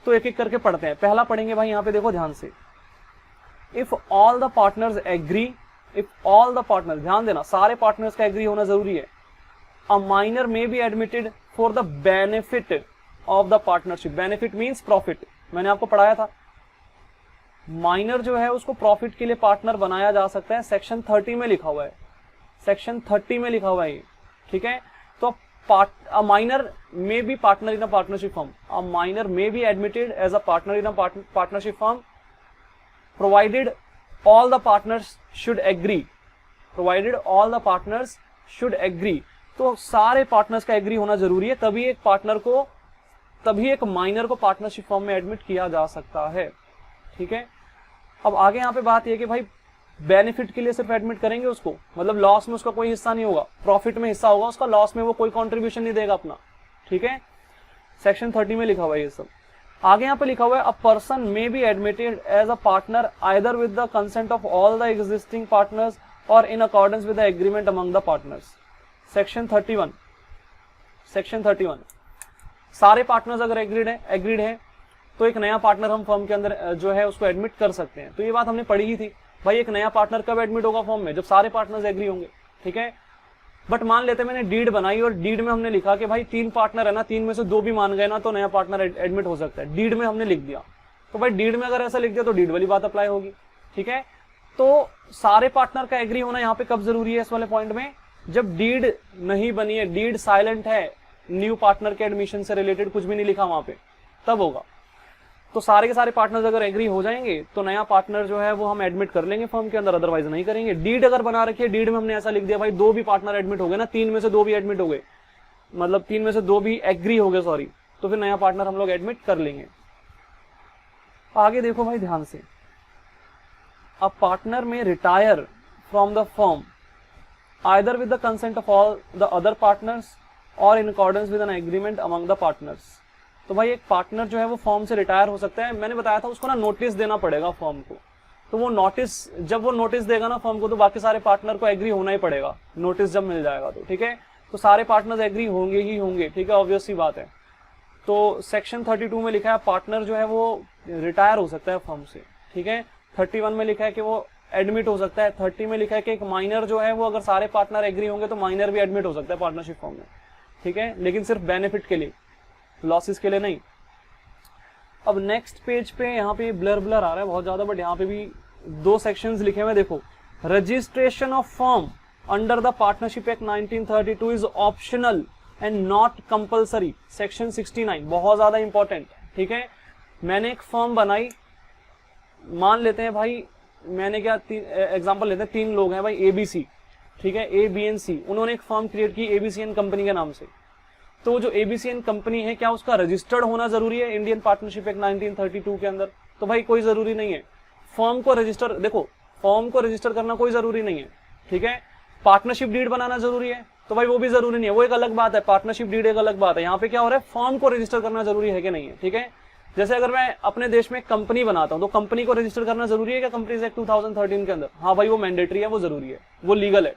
तो एक एक करके पढ़ते हैं। पहला पढ़ेंगे भाई, यहाँ पे देखो ध्यान से, if all the partners agree, if all the partners, ध्यान देना सारे पार्टनर्स का एग्री होना जरूरी है। A minor may be admitted for the benefit of the partnership. Benefit means profit, मैंने आपको पढ़ाया था। माइनर जो है उसको प्रॉफिट के लिए पार्टनर बनाया जा सकता है, सेक्शन 30 में लिखा हुआ है, सेक्शन 30 में लिखा हुआ है, ठीक है। तो a minor may be partner in a partnership firm. A minor may be admitted as a partner in a partnership firm, provided all the partners should agree. Provided all the partners should agree. तो सारे partners का agree होना जरूरी है, तभी एक minor को partnership firm में एडमिट किया जा सकता है, ठीक है। अब आगे यहाँ पे बात यह कि भाई बेनिफिट के लिए सिर्फ एडमिट करेंगे उसको, मतलब लॉस में उसका कोई हिस्सा नहीं होगा, प्रॉफिट में हिस्सा होगा उसका, लॉस में वो कोई कंट्रीब्यूशन नहीं देगा अपना, ठीक है। सेक्शन 30 में लिखा हुआ है ये सब। आगे यहाँ पे लिखा हुआ है, a person may be admitted as a partner either with the consent of all the existing partners और in accordance with the agreement among the partners. Section 31, section 31, सारे पार्टनर्स अगर एग्रीड है तो एक नया पार्टनर हम फर्म के अंदर जो है उसको एडमिट कर सकते हैं। तो ये बात हमने पढ़ी ही थी भाई, एक नया पार्टनर कब एडमिट होगा फर्म में, जब सारे पार्टनर्स एग्री होंगे, ठीक है। बट मान लेते मैंने डीड बनाई और डीड में हमने लिखा कि भाई 3 पार्टनर है ना, 3 में से 2 भी मान गए ना तो नया पार्टनर एडमिट हो सकता है, डीड में हमने लिख दिया। तो भाई डीड में अगर ऐसा लिख दिया तो डीड वाली बात अप्लाई होगी, ठीक है। तो सारे पार्टनर का एग्री होना यहाँ पे कब जरूरी है इस वाले पॉइंट में, जब डीड नहीं बनी है, डीड साइलेंट है, न्यू पार्टनर के एडमिशन से रिलेटेड कुछ भी नहीं लिखा वहां पे, तब होगा। तो सारे के सारे पार्टनर्स अगर एग्री हो जाएंगे तो नया पार्टनर जो है वो हम एडमिट कर लेंगे फर्म के अंदर, अदरवाइज नहीं करेंगे। डीड अगर बना रखी है, डीड में हमने ऐसा लिख दिया भाई 2 भी पार्टनर एडमिट हो गए ना, 3 में से 2 भी एडमिट हो गए, मतलब 3 में से 2 भी एग्री हो गए, सॉरी, तो फिर नया पार्टनर हम लोग एडमिट कर लेंगे। आगे देखो भाई ध्यान से, a partner may retire from the firm either with the consent of all the other partners और in accordance with an agreement among the partners. तो भाई एक पार्टनर जो है वो फर्म से रिटायर हो सकता है, मैंने बताया था उसको ना नोटिस देना पड़ेगा फर्म को। तो वो नोटिस, जब वो नोटिस देगा ना फर्म को तो बाकी सारे पार्टनर को एग्री होना ही पड़ेगा, नोटिस जब मिल जाएगा तो, ठीक है। तो सारे पार्टनर्स एग्री होंगे ही होंगे, ठीक है, ऑब्वियस सी बात है। तो सेक्शन 32 में लिखा है पार्टनर जो है वो रिटायर हो सकता है फर्म से, ठीक है। 31 में लिखा है कि वो एडमिट हो सकता है, 30 में लिखा है कि एक माइनर जो है वो अगर सारे पार्टनर एग्री होंगे तो माइनर भी एडमिट हो सकता है पार्टनरशिप फर्म में, ठीक है, लेकिन सिर्फ बेनिफिट के लिए, लॉसेस के लिए नहीं। अब नेक्स्ट पेज पे यहाँ पे ब्लर आ रहा है बहुत ज्यादा, बट यहाँ पे भी 2 सेक्शंस लिखे हुए, देखो, registration of firm under the partnership act 1932 is optional and not compulsory, section 69, बहुत ज्यादा इंपॉर्टेंट, ठीक है। मैंने एक फर्म बनाई, मान लेते हैं भाई मैंने क्या एग्जांपल लेते हैं, 3 लोग हैं भाई ABC, ठीक है, A B and C, उन्होंने एक फर्म क्रिएट की ABCN कंपनी के नाम से। तो जो ABCN कंपनी है क्या उसका रजिस्टर्ड होना जरूरी है इंडियन पार्टनरशिप एक्ट 1932 के अंदर? तो भाई कोई जरूरी नहीं है। फर्म को रजिस्टर, देखो फर्म को रजिस्टर करना कोई जरूरी नहीं है, ठीक है। पार्टनरशिप डीड बनाना जरूरी है तो भाई वो भी जरूरी नहीं है, वो एक अलग बात है, पार्टनरशिप डीड एक अलग बात है। यहाँ पे क्या हो रहा है, फर्म को रजिस्टर करना जरूरी है कि नहीं है, ठीक है। जैसे अगर मैं अपने देश में कंपनी बनाता हूं तो कंपनी को रजिस्टर करना जरूरी है क्या कंपनीज एक्ट 2013 के अंदर? हाँ भाई वो मैंडेटरी है, वो जरूरी है, वो लीगल है,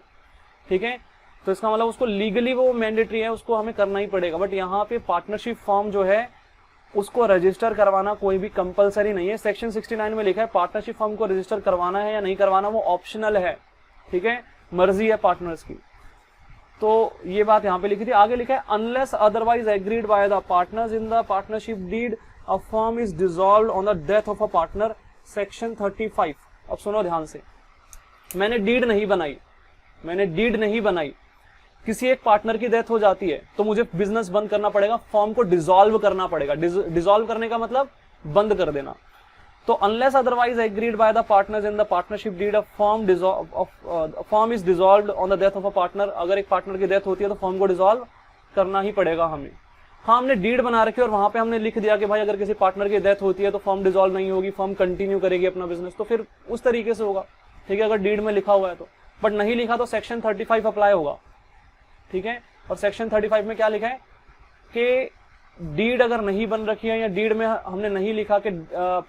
ठीक है। तो इसका मतलब उसको लीगली वो मैंडेटरी है, उसको हमें करना ही पड़ेगा। बट यहाँ पे पार्टनरशिप फॉर्म जो है उसको रजिस्टर करवाना कोई भी कंपलसरी नहीं है। सेक्शन 69 में लिखा है पार्टनरशिप फॉर्म को रजिस्टर करवाना है या नहीं करवाना वो ऑप्शनल है, ठीक है, मर्जी है पार्टनर्स की। तो ये बात यहाँ पे लिखी थी। आगे लिखा है unless otherwise agreed by the partners in the partnership deed a firm is dissolved on the death of a partner, section 35। अब सुनो ध्यान से, मैंने डीड नहीं बनाई, किसी एक पार्टनर की डेथ हो जाती है तो मुझे बिजनेस बंद करना पड़ेगा, फर्म को डिसॉल्व करना पड़ेगा। डिसॉल्व करने का मतलब बंद कर देना। तो unless otherwise agreed by the partners in the partnership deed of firm is dissolved on the death of a partner, अगर एक पार्टनर की डेथ होती है तो फर्म को डिसॉल्व करना ही पड़ेगा हमें। हाँ, हमने डीड बना रखी और वहां पे हमने लिख दिया कि भाई अगर किसी पार्टनर की डेथ होती है तो फर्म डिसॉल्व नहीं होगी, फर्म कंटिन्यू करेगी अपना बिजनेस, तो फिर उस तरीके से होगा, ठीक है, अगर डीड में लिखा हुआ है तो। बट नहीं लिखा तो सेक्शन 35 अप्लाई होगा, ठीक है। और सेक्शन 35 में क्या लिखा है कि डीड अगर नहीं बन रखी है या डीड में हमने नहीं लिखा कि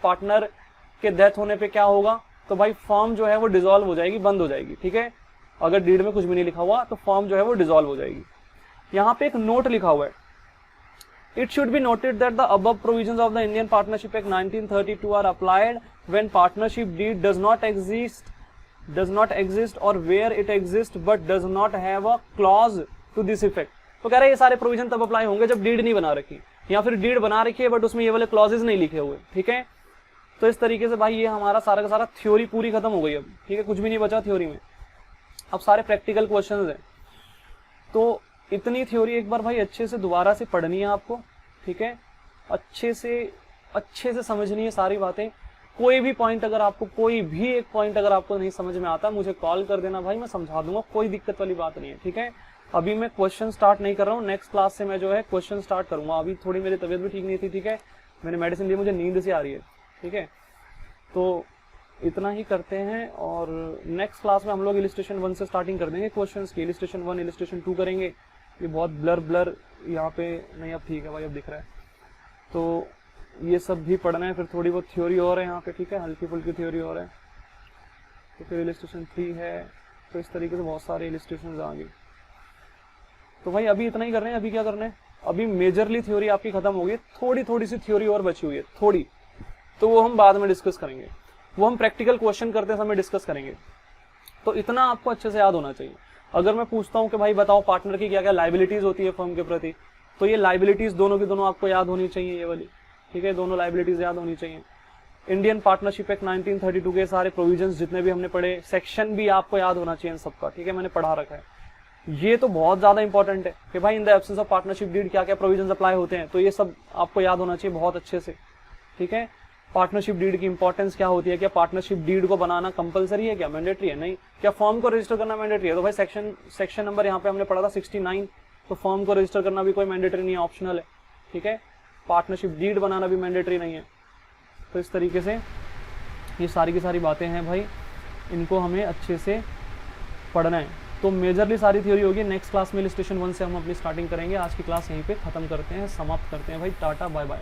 पार्टनर के डेथ होने पे क्या होगा, तो भाई फर्म जो है वो डिसॉल्व हो जाएगी, बंद हो जाएगी, ठीक है। अगर डीड में कुछ भी नहीं लिखा हुआ तो फर्म जो है वो डिसॉल्व हो जाएगी। यहाँ पे एक नोट लिखा हुआ है, it should be noted that the above provisions of the Indian partnership act 1932 are applied when partnership deed does not exist or where it exist but does not have a clause to this effect. तो कह रहे हैं ये सारे provision तब apply होंगे जब deed नहीं बना रखी, या फिर डीड बना रखी है बट उसमें ये वाले क्लॉजेज नहीं लिखे हुए, ठीक है। तो इस तरीके से भाई ये हमारा सारा का सारा थ्योरी पूरी खत्म हो गई अब, ठीक है, कुछ भी नहीं बचा थ्योरी में, अब सारे प्रैक्टिकल क्वेश्चंस हैं। तो इतनी थ्योरी एक बार भाई अच्छे से दोबारा से पढ़नी है आपको, ठीक है, अच्छे से समझनी है सारी बातें। कोई भी पॉइंट अगर आपको, कोई भी एक पॉइंट अगर आपको नहीं समझ में आता, मुझे कॉल कर देना भाई, मैं समझा दूंगा, कोई दिक्कत वाली बात नहीं है, ठीक है। अभी मैं क्वेश्चन स्टार्ट नहीं कर रहा हूँ, नेक्स्ट क्लास से मैं जो है क्वेश्चन स्टार्ट करूंगा। अभी थोड़ी मेरी तबीयत भी ठीक नहीं थी, ठीक है, मैंने मेडिसिन ली, मुझे नींद से आ रही है, ठीक है। तो इतना ही करते हैं और नेक्स्ट क्लास में हम लोग इलिस्ट्रेशन 1 से स्टार्टिंग कर देंगे क्वेश्चंस की। इलिस्ट्रेशन 1 इलिस्ट्रेशन 2 करेंगे। ये बहुत ब्लर यहाँ पे नहीं, अब ठीक है भाई, अब दिख रहा है। तो ये सब भी पढ़ना है, फिर थोड़ी बहुत थ्योरी और है यहाँ पे, ठीक है, हल्की फुल्की थ्योरी और है। तो फिर इलिस्ट्रेशन 3 है, तो इस तरीके से बहुत सारे इलिस्ट्रेशन आएंगे। तो भाई अभी इतना ही कर रहे हैं। अभी क्या करना है, अभी मेजरली थ्योरी आपकी खत्म हो गई, थोड़ी थोड़ी सी थ्योरी और बची हुई है थोड़ी, तो वो हम बाद में डिस्कस करेंगे, वो हम प्रैक्टिकल क्वेश्चन करते समय डिस्कस करेंगे। तो इतना आपको अच्छे से याद होना चाहिए। अगर मैं पूछता हूं कि भाई बताओ पार्टनर की क्या क्या लाइबिलिटीज होती है फर्म के प्रति, तो ये लाइबिलिटीज दोनों की दोनों आपको याद होनी चाहिए, ये वाली, ठीक है, दोनों लाइबिलिटीज याद होनी चाहिए। इंडियन पार्टनरशिप एक्ट 1932 के सारे प्रोविजंस जितने भी हमने पढ़े, सेक्शन भी आपको याद होना चाहिए सबका, ठीक है, मैंने पढ़ा रखा है। ये तो बहुत ज्यादा इंपॉर्टेंट है कि भाई in the absence of partnership deed क्या क्या प्रोविजंस अप्लाई होते हैं, तो ये सब आपको याद होना चाहिए बहुत अच्छे से, ठीक है। पार्टनरशिप डीड की इंपॉर्टेंस क्या होती है, क्या पार्टनरशिप डीड को बनाना कंपलसरी है, क्या मैंडेटरी है, नहीं, क्या फर्म को रजिस्टर करना मैंडेटरी है, तो भाई सेक्शन नंबर यहाँ पे हमने पढ़ा था 69, तो फर्म को रजिस्टर करना भी कोई मैंडेटरी नहीं है, ऑप्शनल है, ठीक है। पार्टनरशिप डीड बनाना भी मैंडेटरी नहीं है। तो इस तरीके से ये सारी की सारी बातें हैं भाई, इनको हमें अच्छे से पढ़ना है। तो मेजरली सारी थ्योरी होगी। नेक्स्ट क्लास में इलस्ट्रेशन 1 से हम अपनी स्टार्टिंग करेंगे। आज की क्लास यहीं पे खत्म करते हैं, समाप्त करते हैं भाई। Tata bye bye.